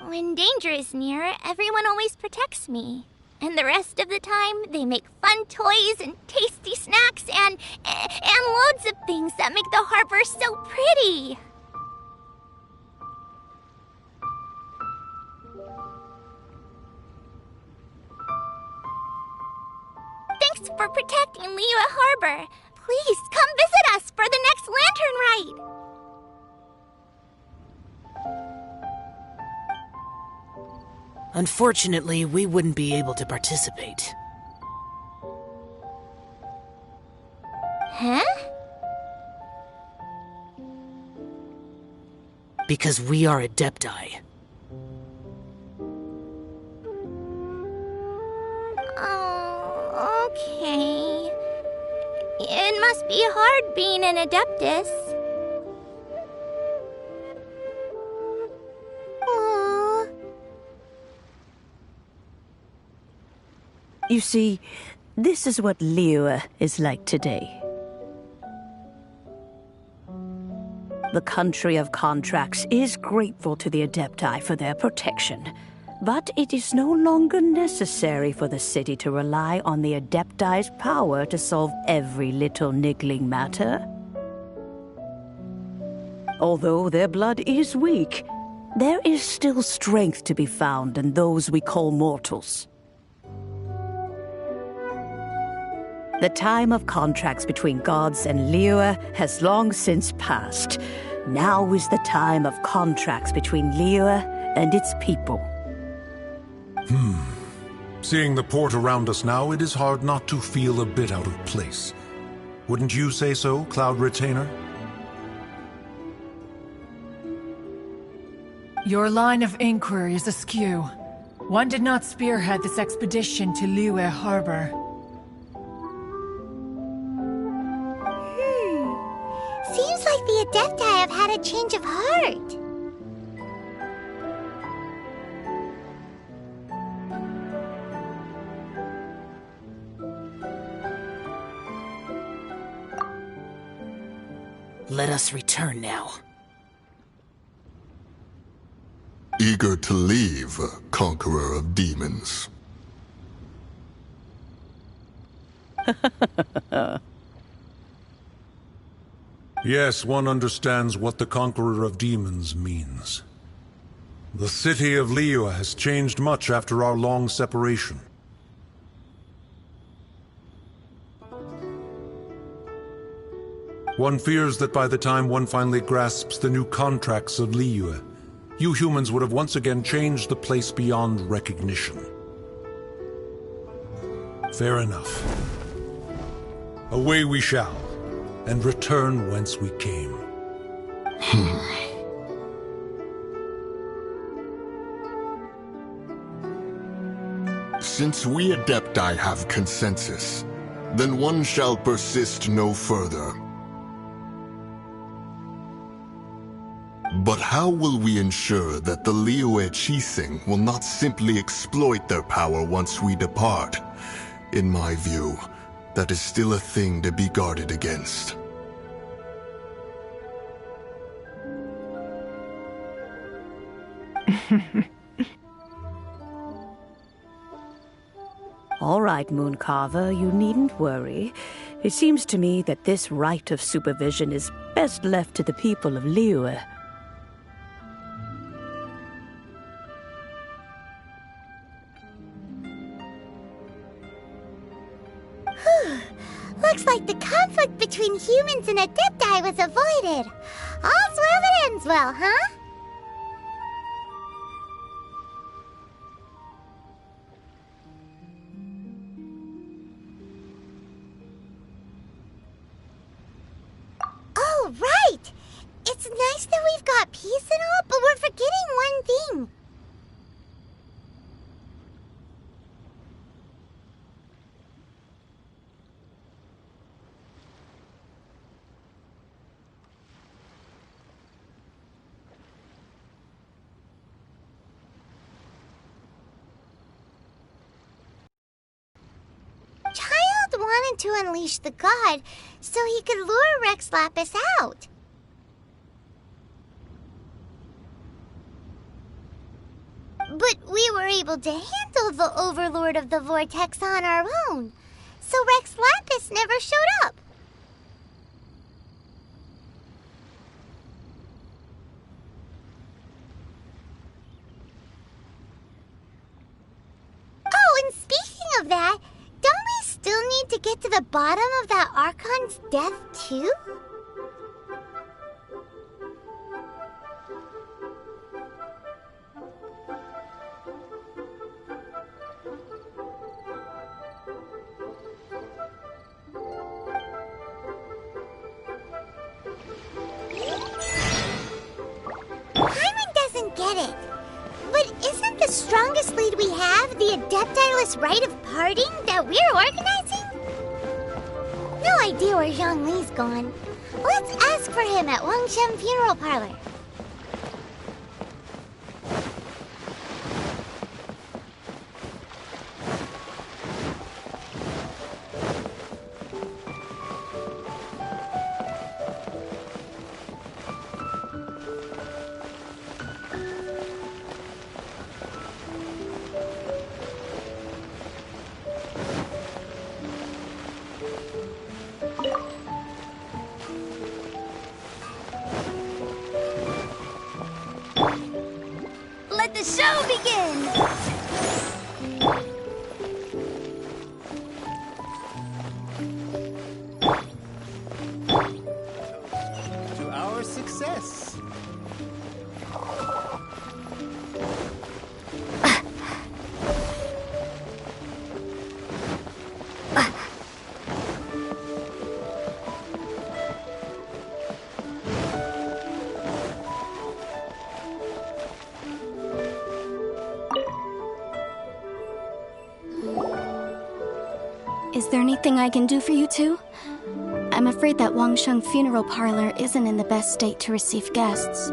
When danger is near, everyone always protects me. And the rest of the time, they make fun toys and tasty snacks and loads of things that make the harbor so pretty. Thanks for protecting Liyue Harbor. Please come visit us for the next lantern ride. Unfortunately, we wouldn't be able to participate. Huh? Because we are Adepti. Oh, okay. It must be hard being an Adeptus. Aww. You see, this is what Liyue is like today. The country of contracts is grateful to the Adepti for their protection, but it is no longer necessary for the city to rely on the Adepti's power to solve every little niggling matter. Although their blood is weak, there is still strength to be found in those we call mortals. The time of contracts between gods and Liyue has long since passed. Now is the time of contracts between Liyue and its people. Seeing the port around us now, it is hard not to feel a bit out of place. Wouldn't you say so, Cloud Retainer? Your line of inquiry is askew. One did not spearhead this expedition to Liyue Harbor. Seems like the Adepti have had a change of heart. Let us return now. Eager to leave, Conqueror of Demons. Yes, one understands what the Conqueror of Demons means. The city of Liyue has changed much after our long separation. One fears that by the time one finally grasps the new contracts of Liyue, you humans would have once again changed the place beyond recognition. Fair enough. Away we shall. and return whence we came. Since we Adepti have consensus, then one shall persist no further. But how will we ensure that the Liyue Qixing will not simply exploit their power once we depart? In my view, that is still a thing to be guarded against. All right, Mooncarver, you needn't worry. It seems to me that this right of supervision is best left to the people of Liyue. Looks like the conflict between humans and Adepti was avoided. All's well that ends well, huh? Oh, right! It's nice that we've got peace and all, but we're forgetting one thing. Child wanted to unleash the god so he could lure Rex Lapis out. But we were able to handle the Overlord of the Vortex on our own, so Rex Lapis never showed up. Oh, and speaking of that, don't we still need to get to the bottom of that Archon's death, too? Paimon doesn't get it. But isn't the strongest lead we have the Adepti-less rite of parting that we're organizing? No idea where Zhongli's gone. Let's ask for him at Wangshen Funeral Parlor. Let the show begin! To our success. Is there anything I can do for you two? I'm afraid that Wangsheng Funeral Parlor isn't in the best state to receive guests.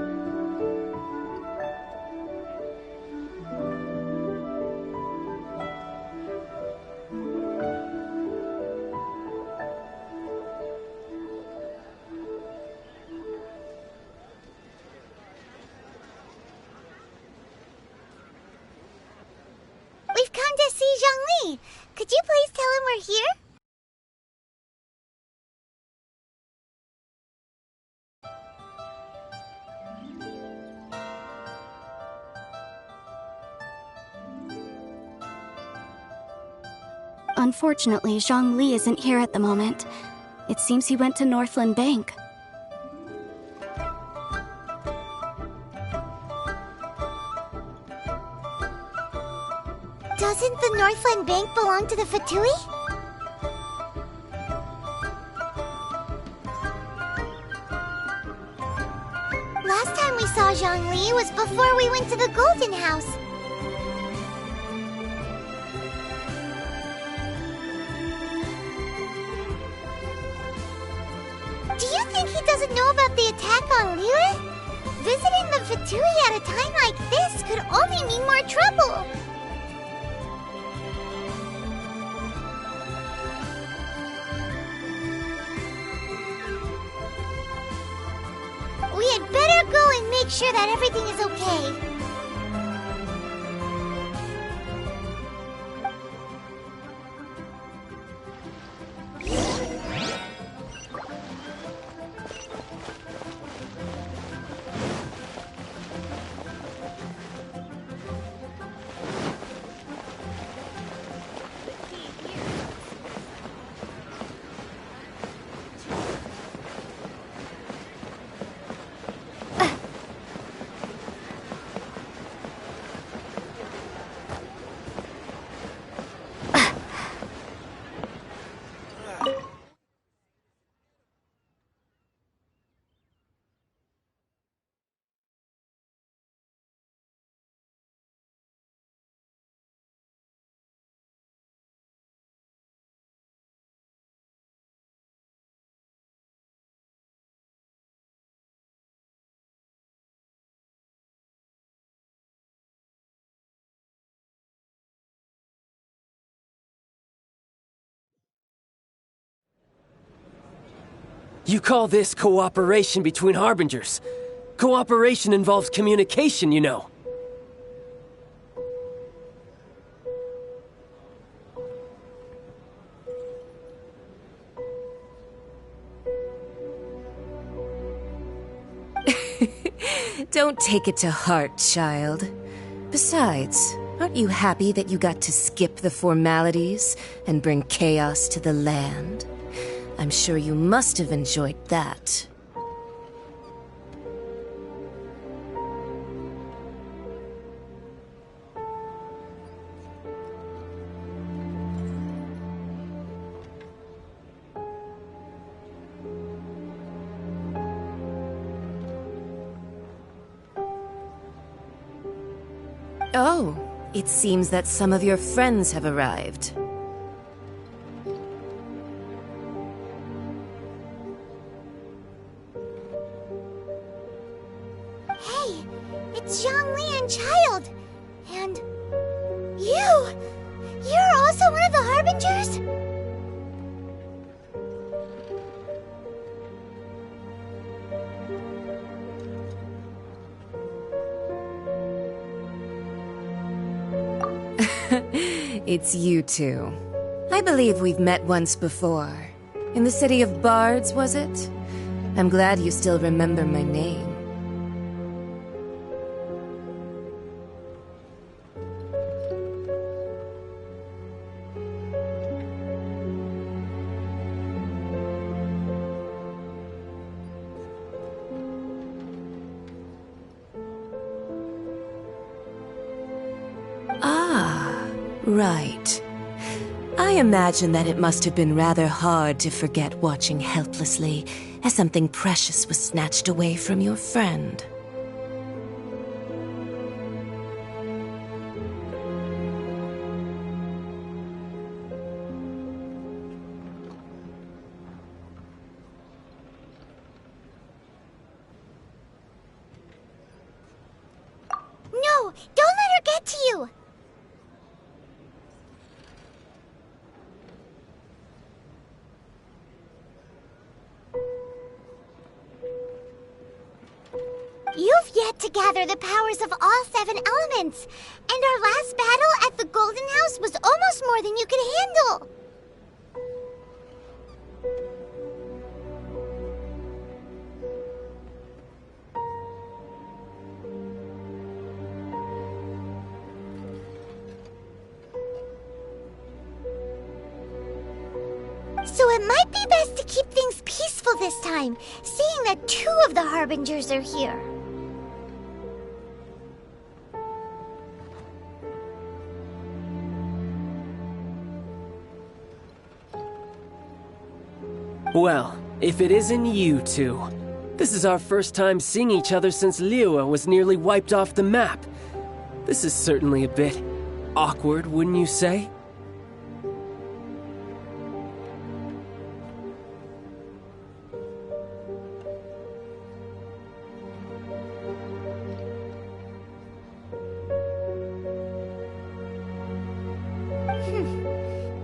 We've come to see Zhongli. Could you please tell him we're here? Unfortunately, Zhongli isn't here at the moment. It seems he went to Northland Bank. Doesn't the Northland Bank belong to the Fatui? time we saw Zhongli was before we went to the Golden House. Do you think he doesn't know about the attack on Liyue? Visiting the Fatui at a time like this could only mean more trouble. We had better go and make sure that everything is okay. You call this cooperation between Harbingers? Cooperation involves communication, you know. Don't take it to heart, child. Besides, aren't you happy that you got to skip the formalities and bring chaos to the land? I'm sure you must have enjoyed that. Oh, it seems that some of your friends have arrived. Hey, it's Zhongli and Child. And you! You're also one of the Harbingers? It's you two. I believe we've met once before. In the city of Bards, was it? I'm glad you still remember my name. Right. I imagine that it must have been rather hard to forget watching helplessly as something precious was snatched away from your friend. No! Don't let her get to you! You've yet to gather the powers of all 7 elements, and our last battle at the Golden House was almost more than you could handle. So it might be best to keep things peaceful this time, seeing that 2 of the Harbingers are here. Well, if it isn't you two. This is our first time seeing each other since Liyue was nearly wiped off the map. This is certainly a bit awkward, wouldn't you say?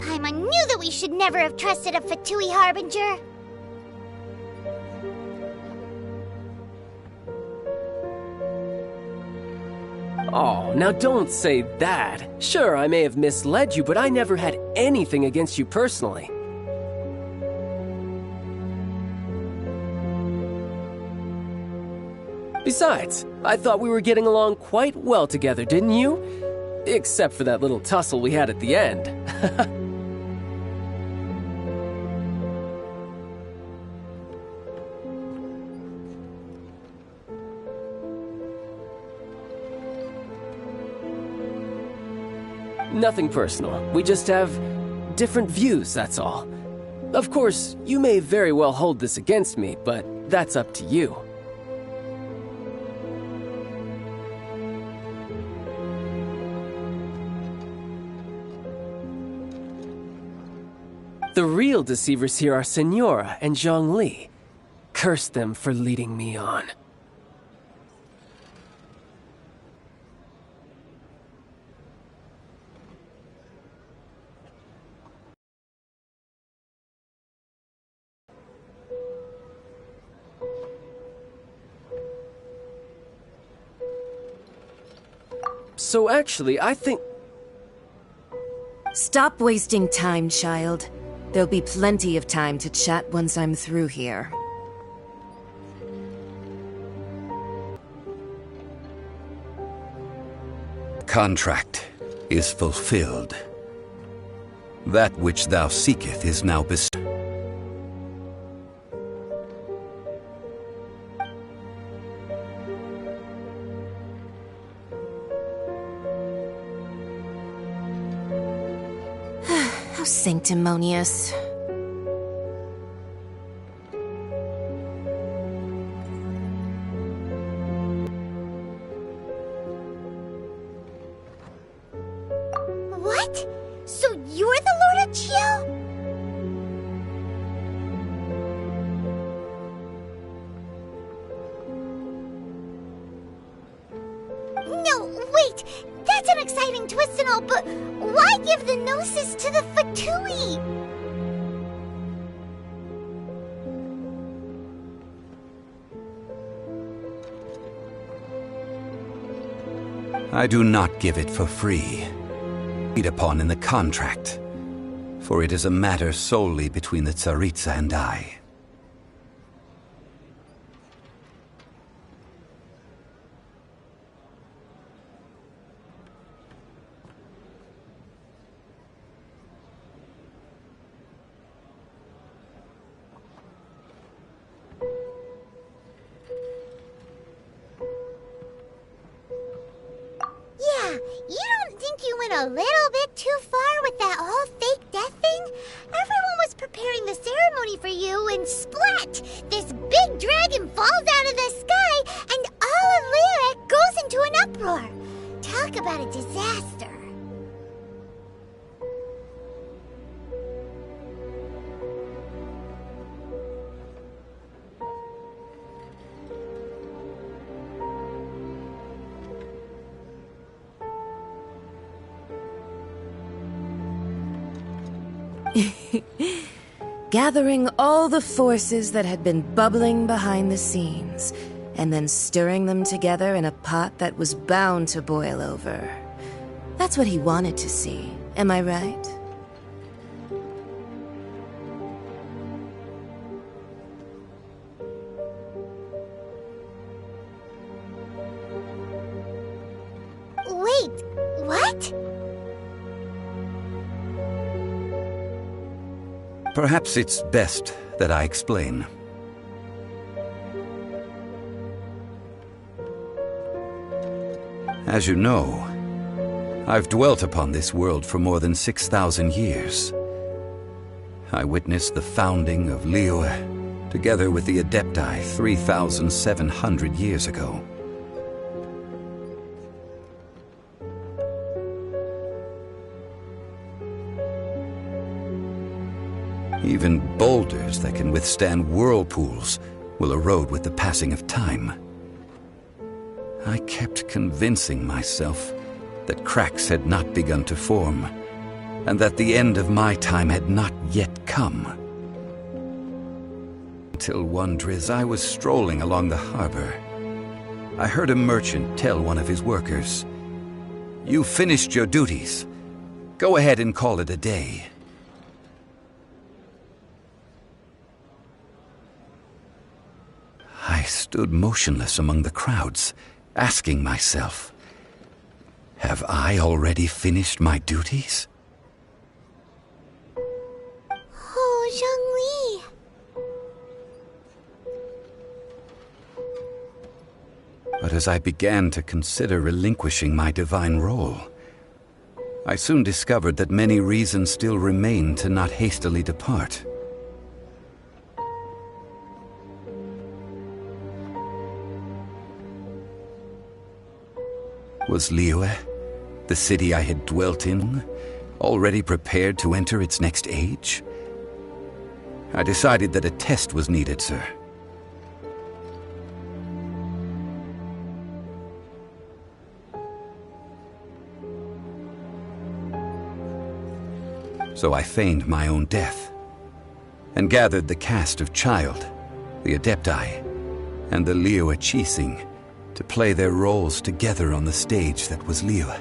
Paimon knew that we should never have trusted a Fatui Harbinger. Oh, now don't say that. Sure, I may have misled you, but I never had anything against you personally. Besides, I thought we were getting along quite well together, didn't you? Except for that little tussle we had at the end. Nothing personal. We just have different views, that's all. Of course, you may very well hold this against me, but that's up to you. The real deceivers here are Senora and Zhongli. Curse them for leading me on. So actually, I think... Stop wasting time, child. There'll be plenty of time to chat once I'm through here. Contract is fulfilled. That which thou seeketh is now bestowed. How sanctimonious. What? So you're the Lord of Chiel? No, wait! That's an exciting twist and all, but why give the Gnosis to the Fatui? I do not give it for free. Agreed upon in the contract, for it is a matter solely between the Tsaritsa and I. Yeah, you don't think you went a little bit too far with that whole fake death thing? Everyone was preparing the ceremony for you, and splat! This big dragon falls out of the sky, and all of Lyric goes into an uproar. Talk about a disaster. Gathering all the forces that had been bubbling behind the scenes, and then stirring them together in a pot that was bound to boil over. That's what he wanted to see, am I right? Wait, what? Perhaps it's best that I explain. As you know, I've dwelt upon this world for more than 6,000 years. I witnessed the founding of Liyue, together with the Adepti 3,700 years ago. Even boulders that can withstand whirlpools will erode with the passing of time. I kept convincing myself that cracks had not begun to form, and that the end of my time had not yet come. Until one Driz, I was strolling along the harbor. I heard a merchant tell one of his workers, "You finished your duties. Go ahead and call it a day." I stood motionless among the crowds, asking myself, have I already finished my duties? Oh, Zhongli. But as I began to consider relinquishing my divine role, I soon discovered that many reasons still remained to not hastily depart. Was Liyue, the city I had dwelt in, already prepared to enter its next age? I decided that a test was needed, sir. So I feigned my own death, and gathered the cast of Child, the Adepti, and the Liyue Qixing to play their roles together on the stage that was Liyue.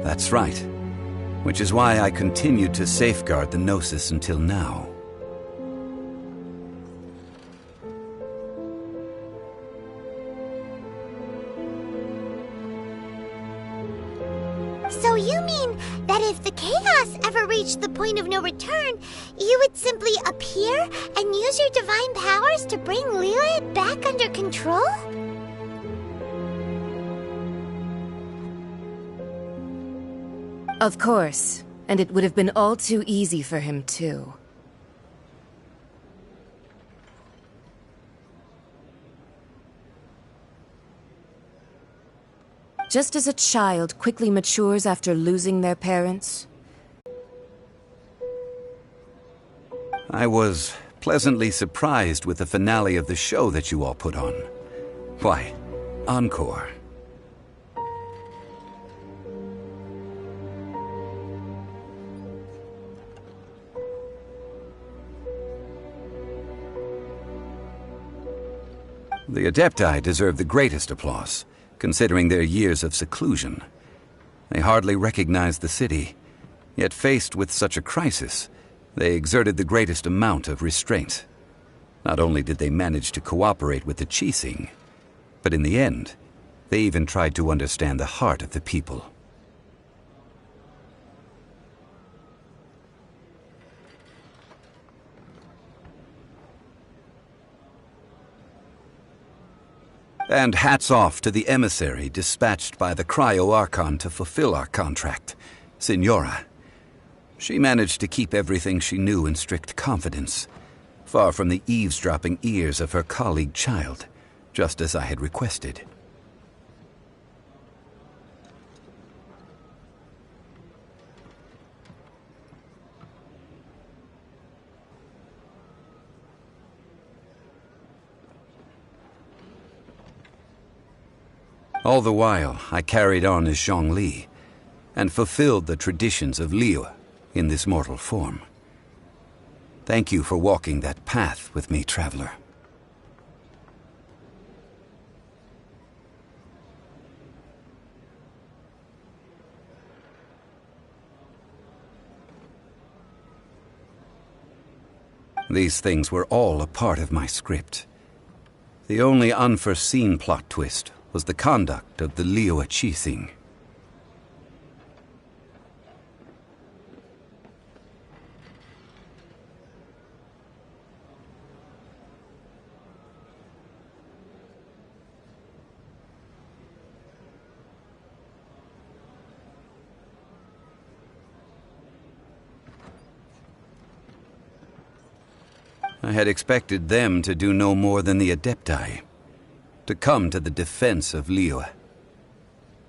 That's right. Which is why I continued to safeguard the Gnosis until now. So you mean that if the chaos ever reached the point of no return, you would simply appear and use your divine powers to bring Liyue back under control? Of course, and it would have been all too easy for him, too. Just as a child quickly matures after losing their parents. I was pleasantly surprised with the finale of the show that you all put on. Why, encore. The Adepti deserve the greatest applause, considering their years of seclusion. They hardly recognized the city, yet faced with such a crisis, they exerted the greatest amount of restraint. Not only did they manage to cooperate with the Qixing, but in the end, they even tried to understand the heart of the people. And hats off to the emissary dispatched by the Cryo-Archon to fulfill our contract, Signora. She managed to keep everything she knew in strict confidence, far from the eavesdropping ears of her colleague Child, just as I had requested. All the while, I carried on as Zhongli, and fulfilled the traditions of Liyue in this mortal form. Thank you for walking that path with me, traveler. These things were all a part of my script. The only unforeseen plot twist was the conduct of the Liyue Qixing. I had expected them to do no more than the Adepti, to come to the defense of Liyue.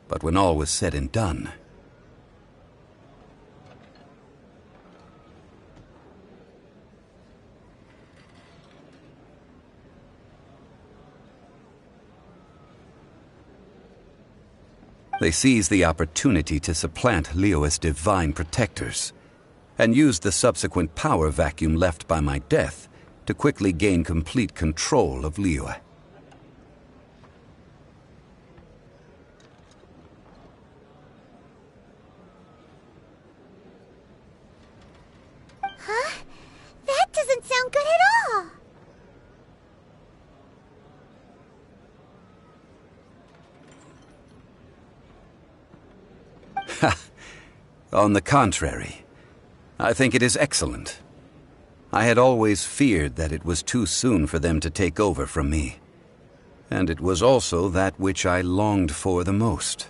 But when all was said and done, they seized the opportunity to supplant Liyue's divine protectors, and used the subsequent power vacuum left by my death to quickly gain complete control of Liyue. Huh? That doesn't sound good at all! On the contrary, I think it is excellent. I had always feared that it was too soon for them to take over from me. And it was also that which I longed for the most.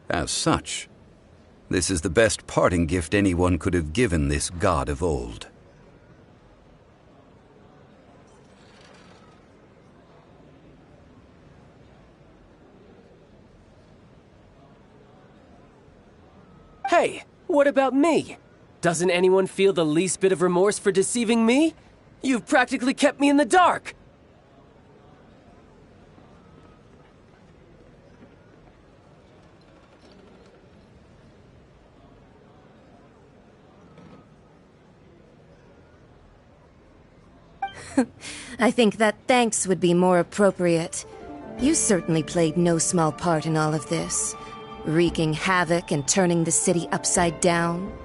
As such, this is the best parting gift anyone could have given this god of old. Hey, what about me? Doesn't anyone feel the least bit of remorse for deceiving me? You've practically kept me in the dark! I think that thanks would be more appropriate. You certainly played no small part in all of this, wreaking havoc and turning the city upside down.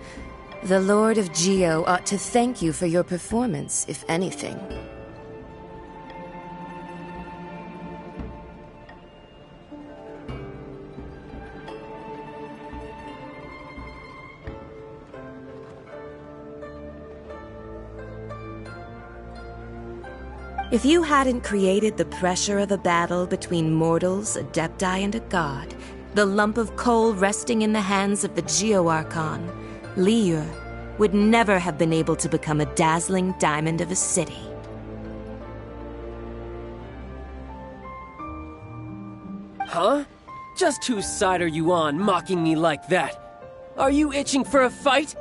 The Lord of Geo ought to thank you for your performance, if anything. If you hadn't created the pressure of a battle between mortals, Adepti, and a god, the lump of coal resting in the hands of the Geo-Archon, Liyue would never have been able to become a dazzling diamond of a city. Huh? Just whose side are you on, mocking me like that? Are you itching for a fight?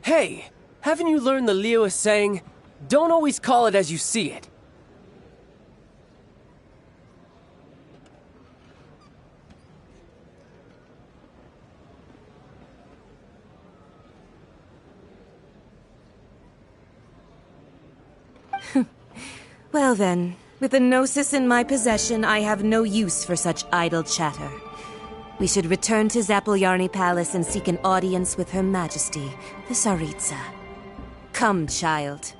Hey, haven't you learned the Liyue saying, don't always call it as you see it? Well then, with the Gnosis in my possession, I have no use for such idle chatter. We should return to Zapoljarny Palace and seek an audience with Her Majesty, the Tsaritsa. Come, child.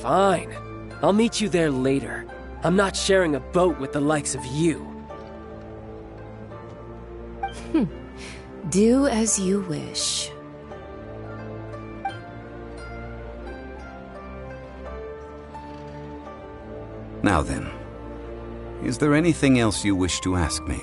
Fine. I'll meet you there later. I'm not sharing a boat with the likes of you. Do as you wish. Now then, is there anything else you wish to ask me?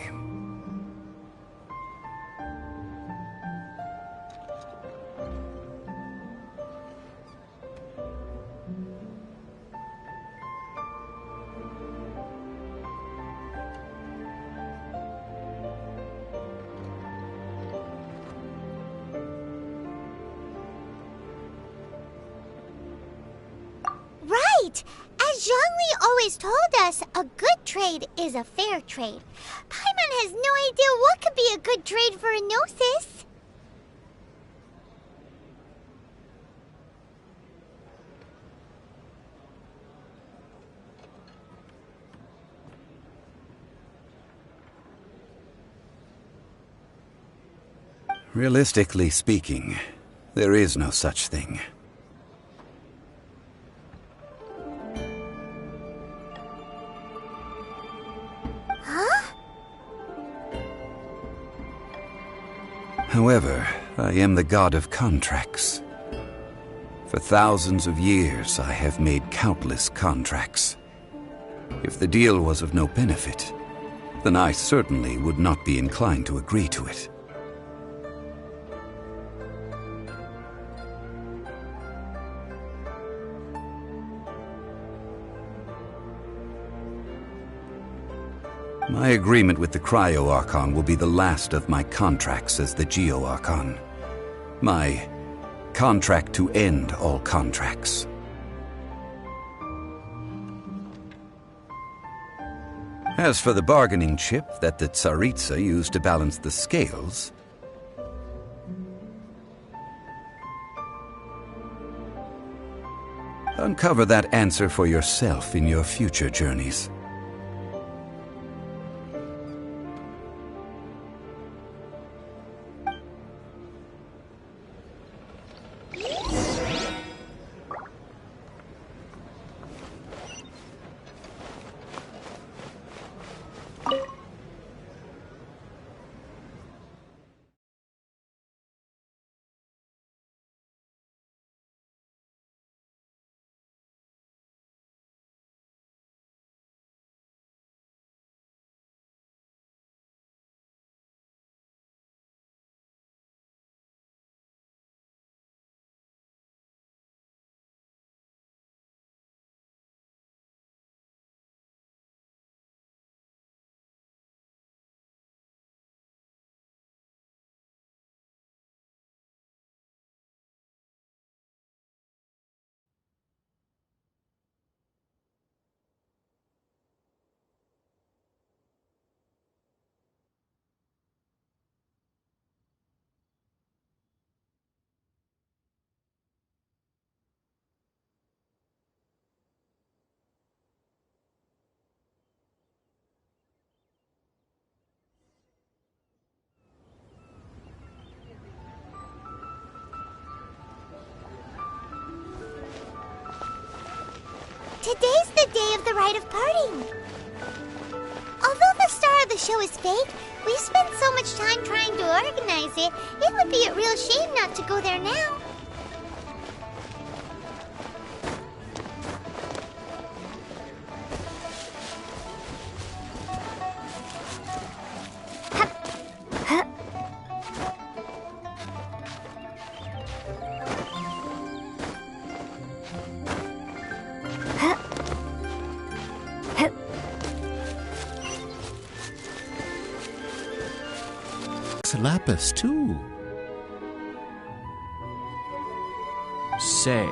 right! As Zhongli always told us, a good trade is a fair trade. Paimon has no idea what could be a good trade for a Gnosis. Realistically speaking, there is no such thing. Huh? However, I am the god of contracts. For thousands of years, I have made countless contracts. If the deal was of no benefit, then I certainly would not be inclined to agree to it. My agreement with the Cryo-Archon will be the last of my contracts as the Geo-Archon. My contract to end all contracts. As for the bargaining chip that the Tsaritsa used to balance the scales, uncover that answer for yourself in your future journeys. Today's the day of the rite of parting. Although the star of the show is fake, we've spent so much time trying to organize it, it would be a real shame not to go there now. Lapis, too. Say,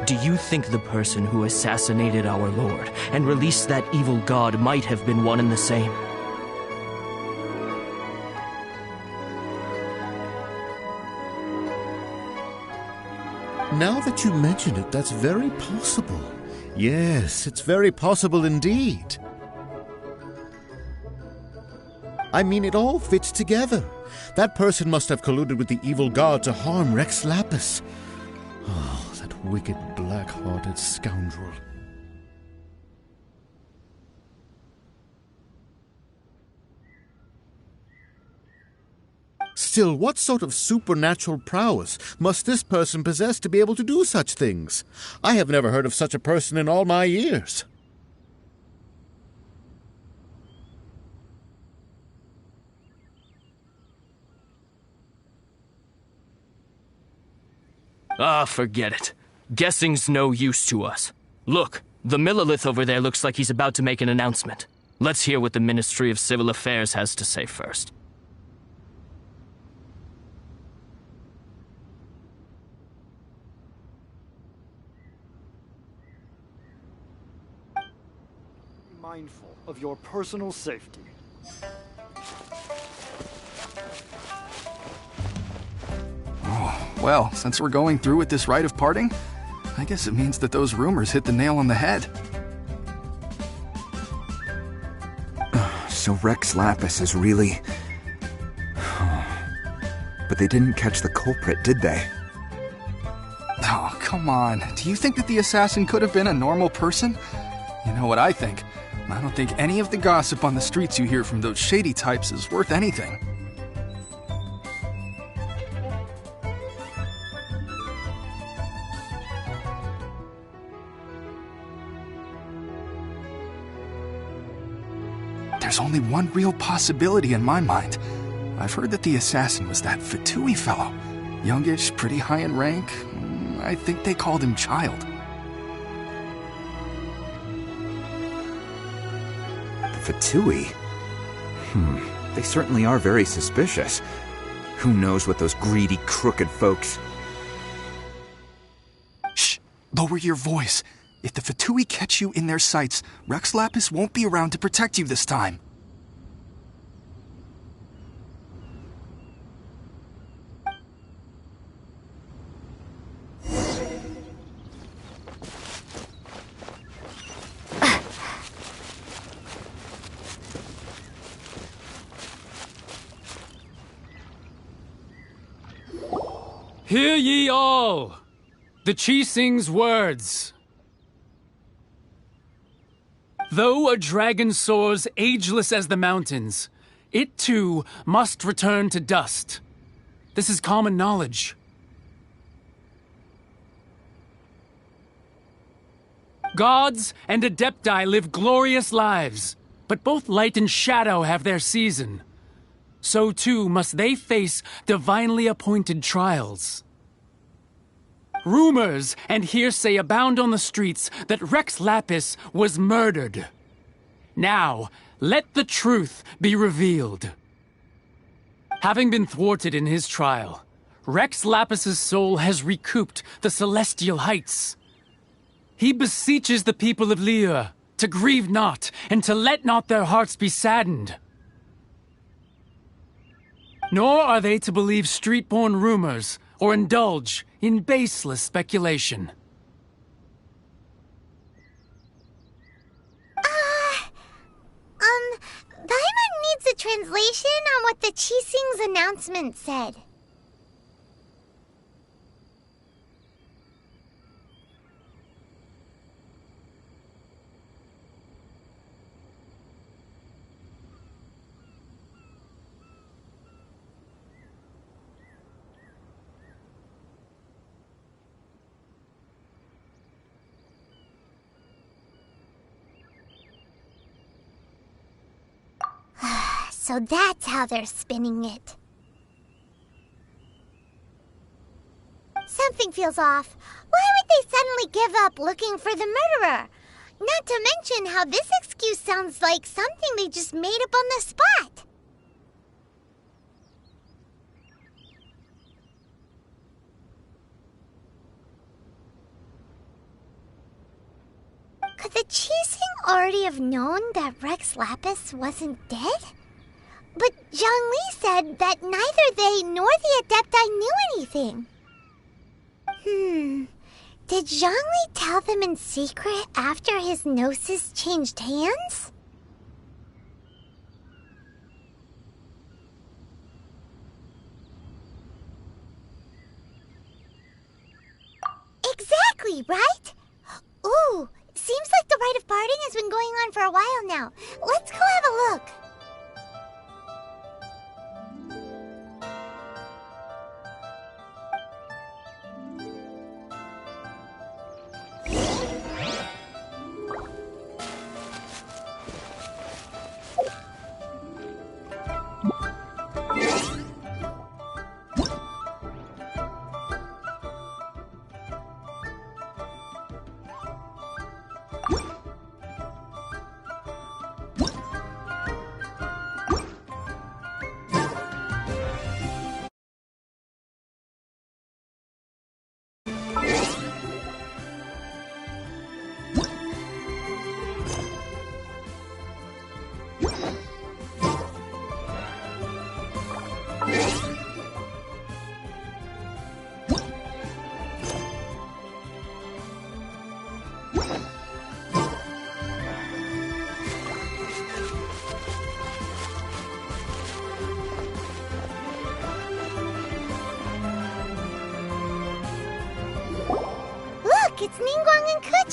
do you think the person who assassinated our lord and released that evil god might have been one and the same? Now that you mention it, that's very possible. Yes, it's very possible indeed. I mean, it all fits together. That person must have colluded with the evil god to harm Rex Lapis. Oh, that wicked, black-hearted scoundrel. Still, what sort of supernatural prowess must this person possess to be able to do such things? I have never heard of such a person in all my years. Ah, forget it. Guessing's no use to us. Look, the Millilith over there looks like he's about to make an announcement. Let's hear what the Ministry of Civil Affairs has to say first. mindful of your personal safety. Oh, well, since we're going through with this rite of parting, I guess it means that those rumors hit the nail on the head. So Rex Lapis is really... But they didn't catch the culprit, did they? Oh, come on. Do you think that the assassin could have been a normal person? You know what I think? I don't think any of the gossip on the streets you hear from those shady types is worth anything. There's only one real possibility in my mind. I've heard that the assassin was that Fatui fellow. Youngish, pretty high in rank. I think they called him Child. The Fatui? They certainly are very suspicious. Who knows what those greedy, crooked folks... Shh! Lower your voice. If the Fatui catch you in their sights, Rex Lapis won't be around to protect you this time. Hear ye all! The Qixing's words. Though a dragon soars ageless as the mountains, it too must return to dust. This is common knowledge. Gods and Adepti live glorious lives, but both light and shadow have their season. So too must they face divinely appointed trials. Rumors and hearsay abound on the streets that Rex Lapis was murdered. Now, let the truth be revealed. Having been thwarted in his trial, Rex Lapis's soul has recouped the celestial heights. He beseeches the people of Liyue to grieve not and to let not their hearts be saddened. Nor are they to believe street-born rumors or indulge in baseless speculation. Paimon needs a translation on what the Qixing's announcement said. So that's how they're spinning it. Something feels off. Why would they suddenly give up looking for the murderer? Not to mention how this excuse sounds like something they just made up on the spot. Could the Qixing already have known that Rex Lapis wasn't dead? But Zhongli said that neither they nor the Adepti knew anything. Did Zhongli tell them in secret after his gnosis changed hands? Exactly, right? Ooh, seems like the rite of parting has been going on for a while now. Let's go have a look.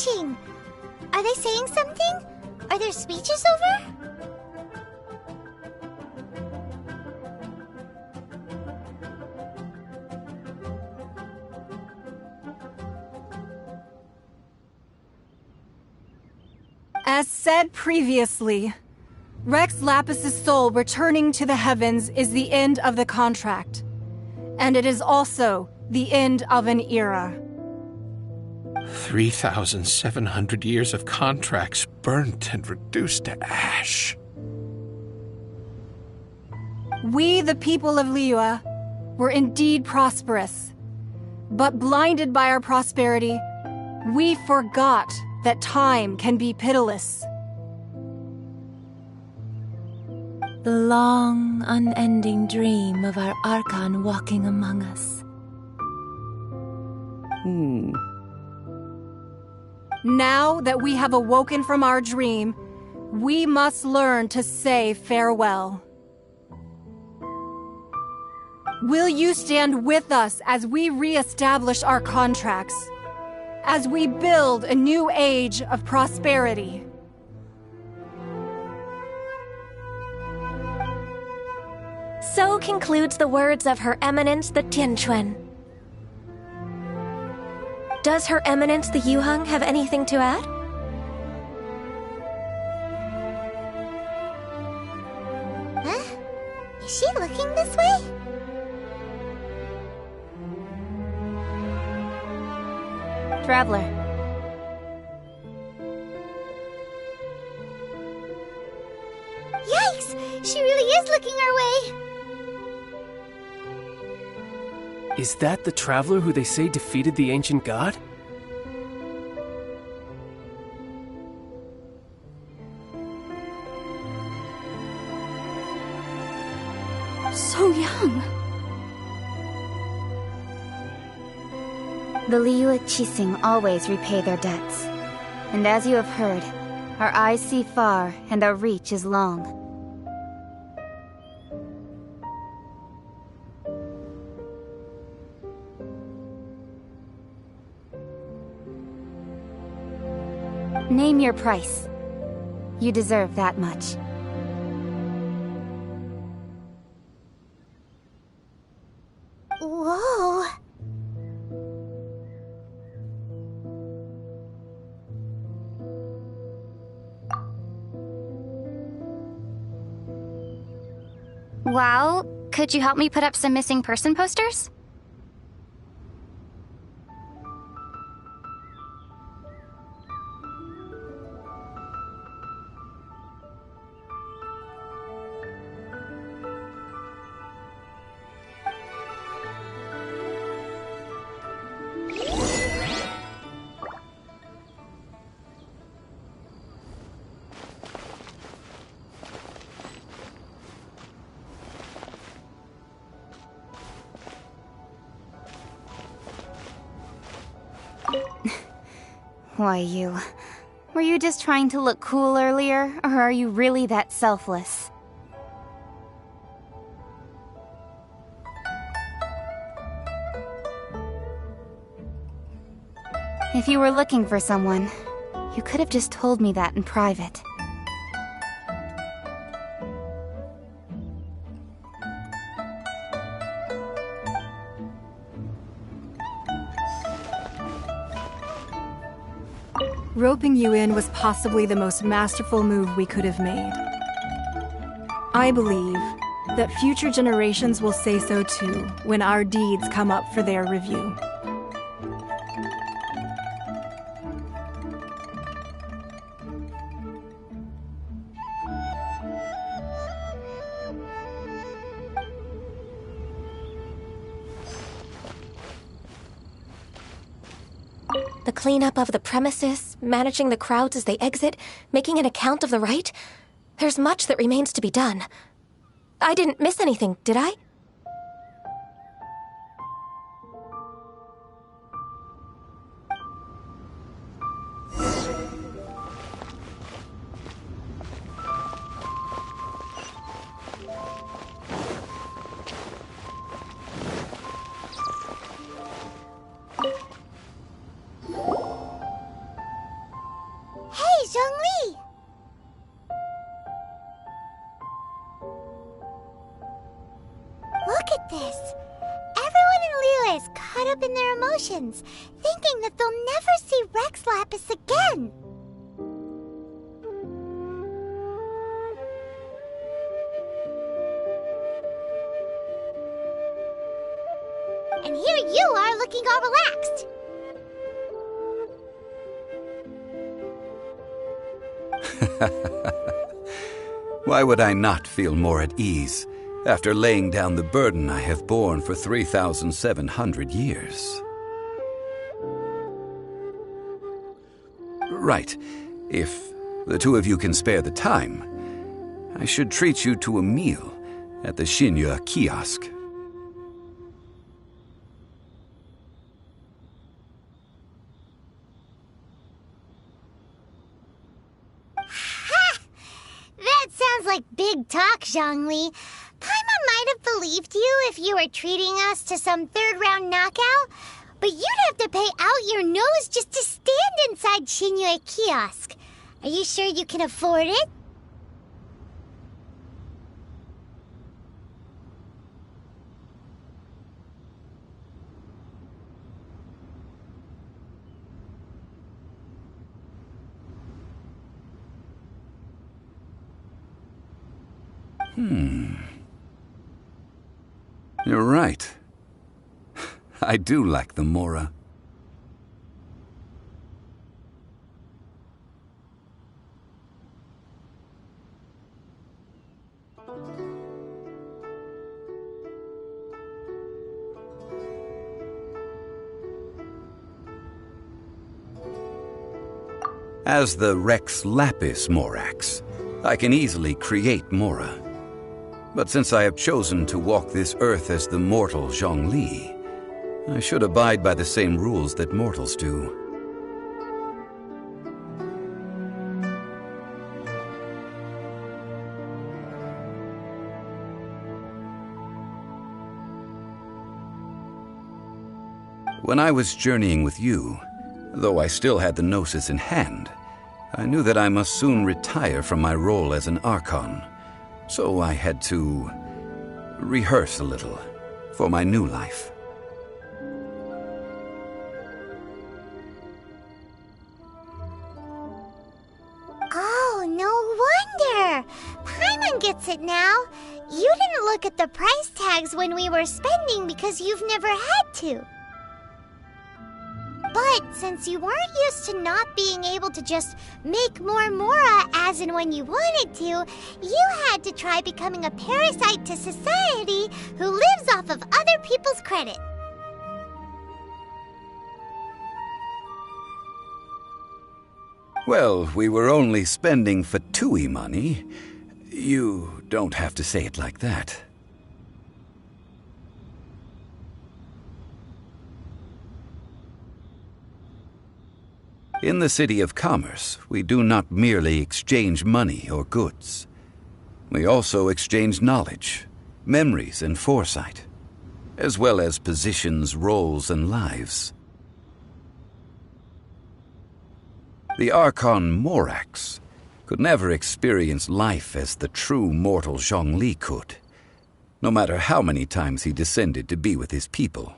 watching. Are they saying something? Are their speeches over? As said previously, Rex Lapis' soul returning to the heavens is the end of the contract. And it is also the end of an era. 3,700 years of contracts burnt and reduced to ash. We, the people of Liyue, were indeed prosperous. But blinded by our prosperity, we forgot that time can be pitiless. The long, unending dream of our Archon walking among us. Now that we have awoken from our dream, we must learn to say farewell. Will you stand with us as we re-establish our contracts? As we build a new age of prosperity? So concludes the words of Her Eminence the Tianquan. Does Her Eminence the Yuheng have anything to add? Huh? Is she looking this way? Traveler. Yikes! She really is looking our way! Is that the traveler who they say defeated the ancient god? So young. The Liyue Qixing always repay their debts. And as you have heard, our eyes see far and our reach is long. Name your price. You deserve that much. Whoa. Well, could you help me put up some missing person posters? Why, you... Were you just trying to look cool earlier, or are you really that selfless? If you were looking for someone, you could have just told me that in private. Roping you in was possibly the most masterful move we could have made. I believe that future generations will say so too when our deeds come up for their review. The cleanup of the premises, managing the crowds as they exit, making an account of the rite? There's much that remains to be done. I didn't miss anything, did I? Zhongli! Look at this! Everyone in Liyue is caught up in their emotions, thinking that they'll never see Rex Lapis again! And here you are looking all relaxed! Why would I not feel more at ease after laying down the burden I have borne for 3,700 years? Right. If the two of you can spare the time, I should treat you to a meal at the Xinyue kiosk. Like big talk, Zhongli. Paimon might have believed you if you were treating us to some third-round knockout, but you'd have to pay out your nose just to stand inside Xinyue kiosk. Are you sure you can afford it? You're right. I do like the Mora. As the Rex Lapis Morax, I can easily create Mora. But since I have chosen to walk this earth as the mortal Zhongli, I should abide by the same rules that mortals do. When I was journeying with you, though I still had the Gnosis in hand, I knew that I must soon retire from my role as an Archon. So I had to rehearse a little for my new life. Oh, no wonder! Paimon gets it now. You didn't look at the price tags when we were spending because you've never had to. But since you weren't used to not being able to just make more Mora as and when you wanted to, you had to try becoming a parasite to society who lives off of other people's credit. Well, we were only spending Fatui money. You don't have to say it like that. In the City of Commerce, we do not merely exchange money or goods. We also exchange knowledge, memories, and foresight, as well as positions, roles, and lives. The Archon Morax could never experience life as the true mortal Zhongli could, no matter how many times he descended to be with his people.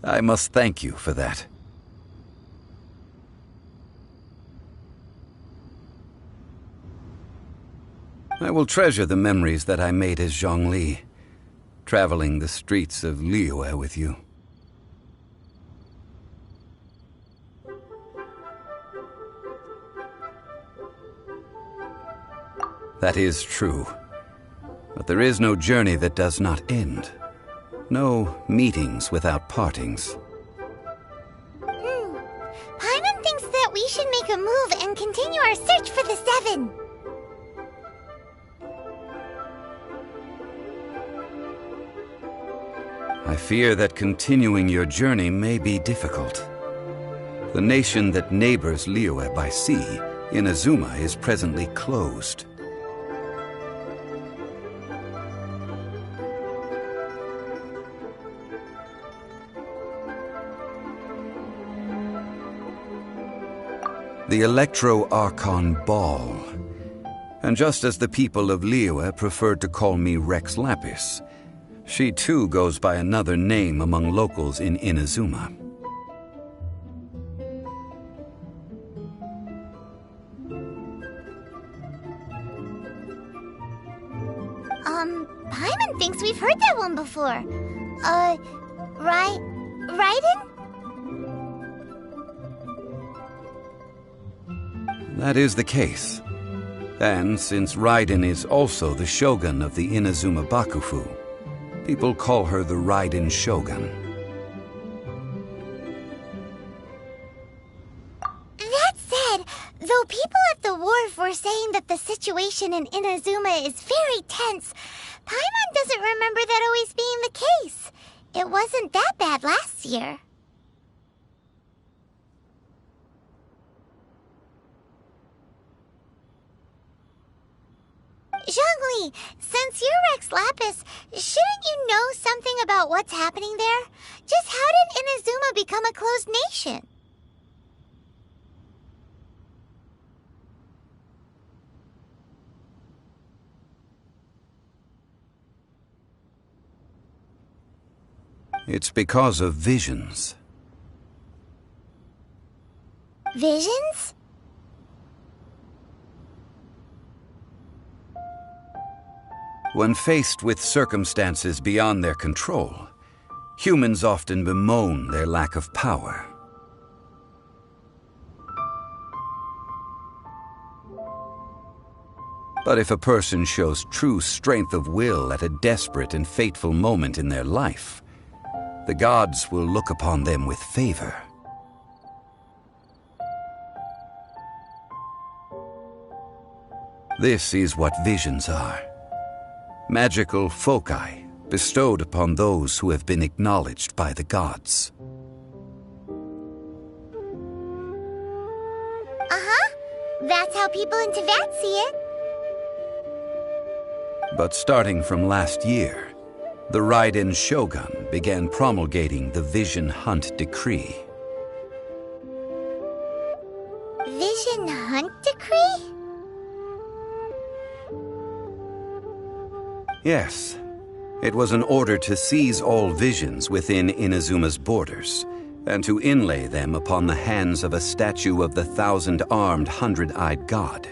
I must thank you for that. I will treasure the memories that I made as Zhongli, traveling the streets of Liyue with you. That is true. But there is no journey that does not end. No meetings without partings. Paimon thinks that we should make a move and continue our search for the Seven. I fear that continuing your journey may be difficult. The nation that neighbors Liyue by sea, Inazuma, is presently closed. The Electro-Archon Ball. And just as the people of Liyue preferred to call me Rex Lapis, she too goes by another name among locals in Inazuma. Paimon thinks we've heard that one before. Raiden? That is the case. And since Raiden is also the Shogun of the Inazuma Bakufu, people call her the Raiden Shogun. That said, though people at the wharf were saying that the situation in Inazuma is very tense, Paimon doesn't remember that always being the case. It wasn't that bad last year. Zhongli, since you're Rex Lapis, shouldn't you know something about what's happening there? Just how did Inazuma become a closed nation? It's because of visions. Visions? When faced with circumstances beyond their control, humans often bemoan their lack of power. But if a person shows true strength of will at a desperate and fateful moment in their life, the gods will look upon them with favor. This is what visions are. Magical foci bestowed upon those who have been acknowledged by the gods. That's how people in Teyvat see it. But starting from last year, the Raiden Shogun began promulgating the Vision Hunt Decree. Vision Hunt Decree? Yes, it was an order to seize all visions within Inazuma's borders, and to inlay them upon the hands of a statue of the 1,000-armed, 100-eyed god.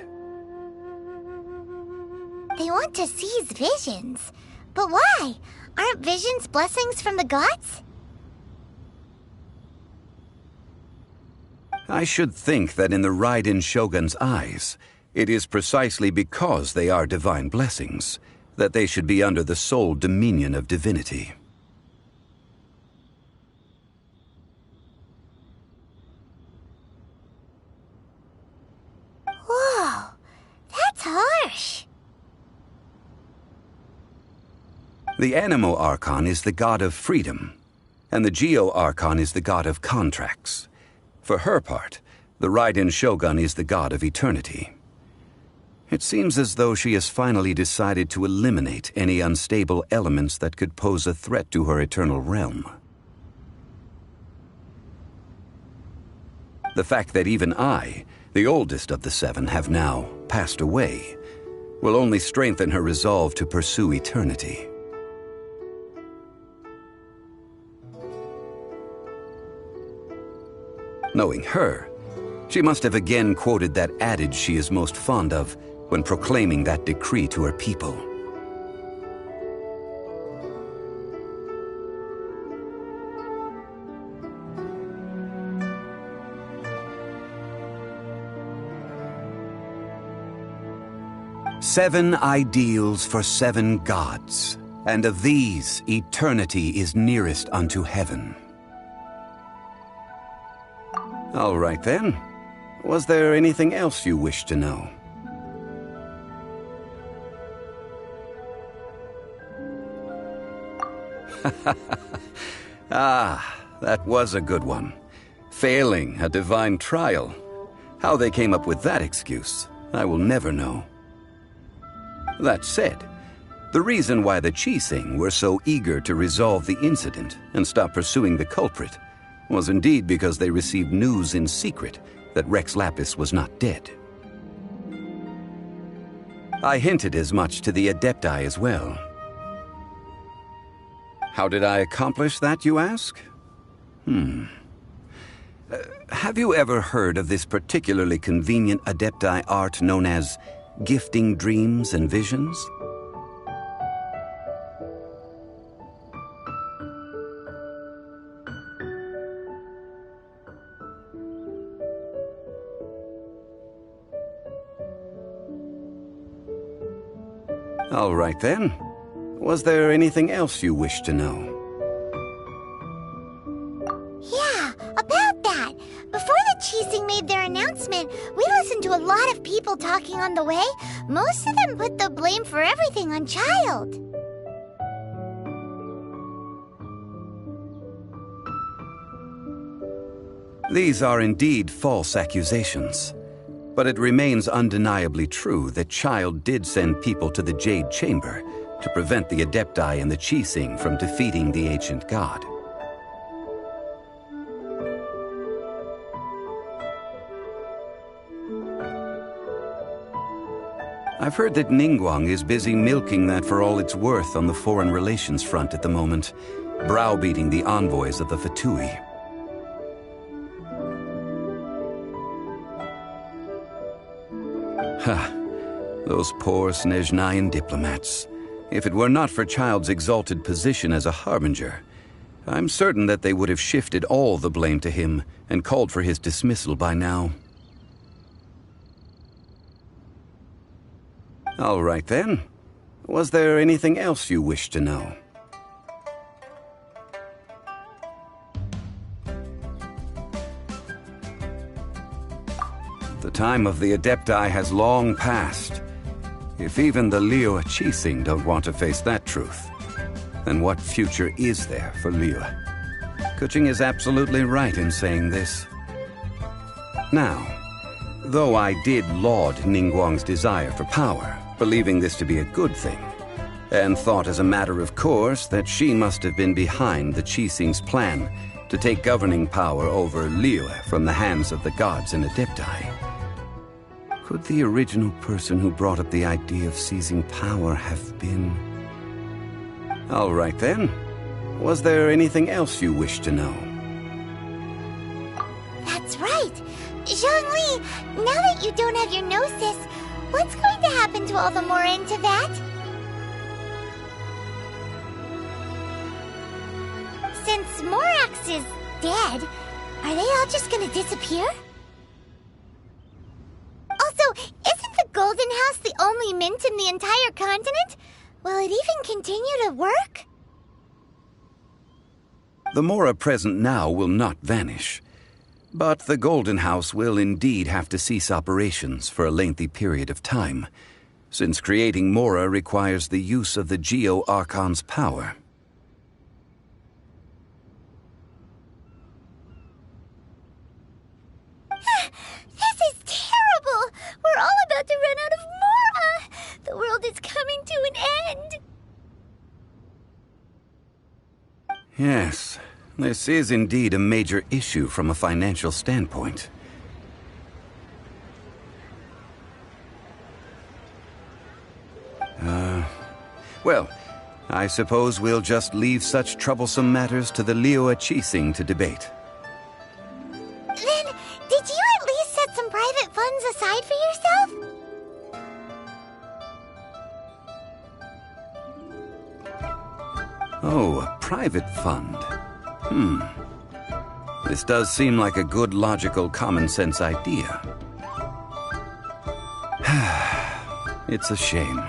They want to seize visions. But why? Aren't visions blessings from the gods? I should think that in the Raiden Shogun's eyes, it is precisely because they are divine blessings that they should be under the sole dominion of divinity. Whoa, that's harsh. The Animo Archon is the god of freedom, and the Geo Archon is the god of contracts. For her part, the Raiden Shogun is the god of eternity. It seems as though she has finally decided to eliminate any unstable elements that could pose a threat to her eternal realm. The fact that even I, the oldest of the seven, have now passed away, will only strengthen her resolve to pursue eternity. Knowing her, she must have again quoted that adage she is most fond of when proclaiming that decree to her people. "7 ideals for 7 gods, and of these eternity is nearest unto heaven." All right then. Was there anything else you wish to know? Ah, that was a good one. Failing a divine trial. How they came up with that excuse, I will never know. That said, the reason why the Qixing were so eager to resolve the incident and stop pursuing the culprit was indeed because they received news in secret that Rex Lapis was not dead. I hinted as much to the Adepti as well. How did I accomplish that, you ask? Have you ever heard of this particularly convenient Adepti art known as gifting dreams and visions? All right then. Was there anything else you wish to know? Yeah, about that. Before the Cheesing made their announcement, we listened to a lot of people talking on the way. Most of them put the blame for everything on Child. These are indeed false accusations. But it remains undeniably true that Child did send people to the Jade Chamber to prevent the Adepti and the Cheesing from defeating the ancient god. I've heard that Ningguang is busy milking that for all it's worth on the foreign relations front at the moment, browbeating the envoys of the Fatui. Those poor Snezhnayan diplomats. If it were not for Child's exalted position as a harbinger, I'm certain that they would have shifted all the blame to him and called for his dismissal by now. All right then. Was there anything else you wish to know? The time of the Adepti has long passed. If even the Liyue Cheesing don't want to face that truth, then what future is there for Liyue? Kuching is absolutely right in saying this. Now, though I did laud Ningguang's desire for power, believing this to be a good thing, and thought as a matter of course that she must have been behind the Cheesing's plan to take governing power over Liyue from the hands of the gods and Adepti, could the original person who brought up the idea of seizing power have been... All right then. Was there anything else you wish to know? That's right. Zhongli, now that you don't have your Gnosis, what's going to happen to all the Mora into that? Since Morax is dead, are they all just gonna disappear? Also, isn't the Golden House the only mint in the entire continent? Will it even continue to work? The Mora present now will not vanish. But the Golden House will indeed have to cease operations for a lengthy period of time, since creating Mora requires the use of the Geo-Archon's power. This is terrible! We're all about to run out of Mora! The world is coming to an end! Yes, this is indeed a major issue from a financial standpoint. Well, I suppose we'll just leave such troublesome matters to the Liyue Cheesing to debate. Then, did you at least set some private funds aside for yourself? Oh, a private fund. This does seem like a good, logical, common-sense idea. It's a shame.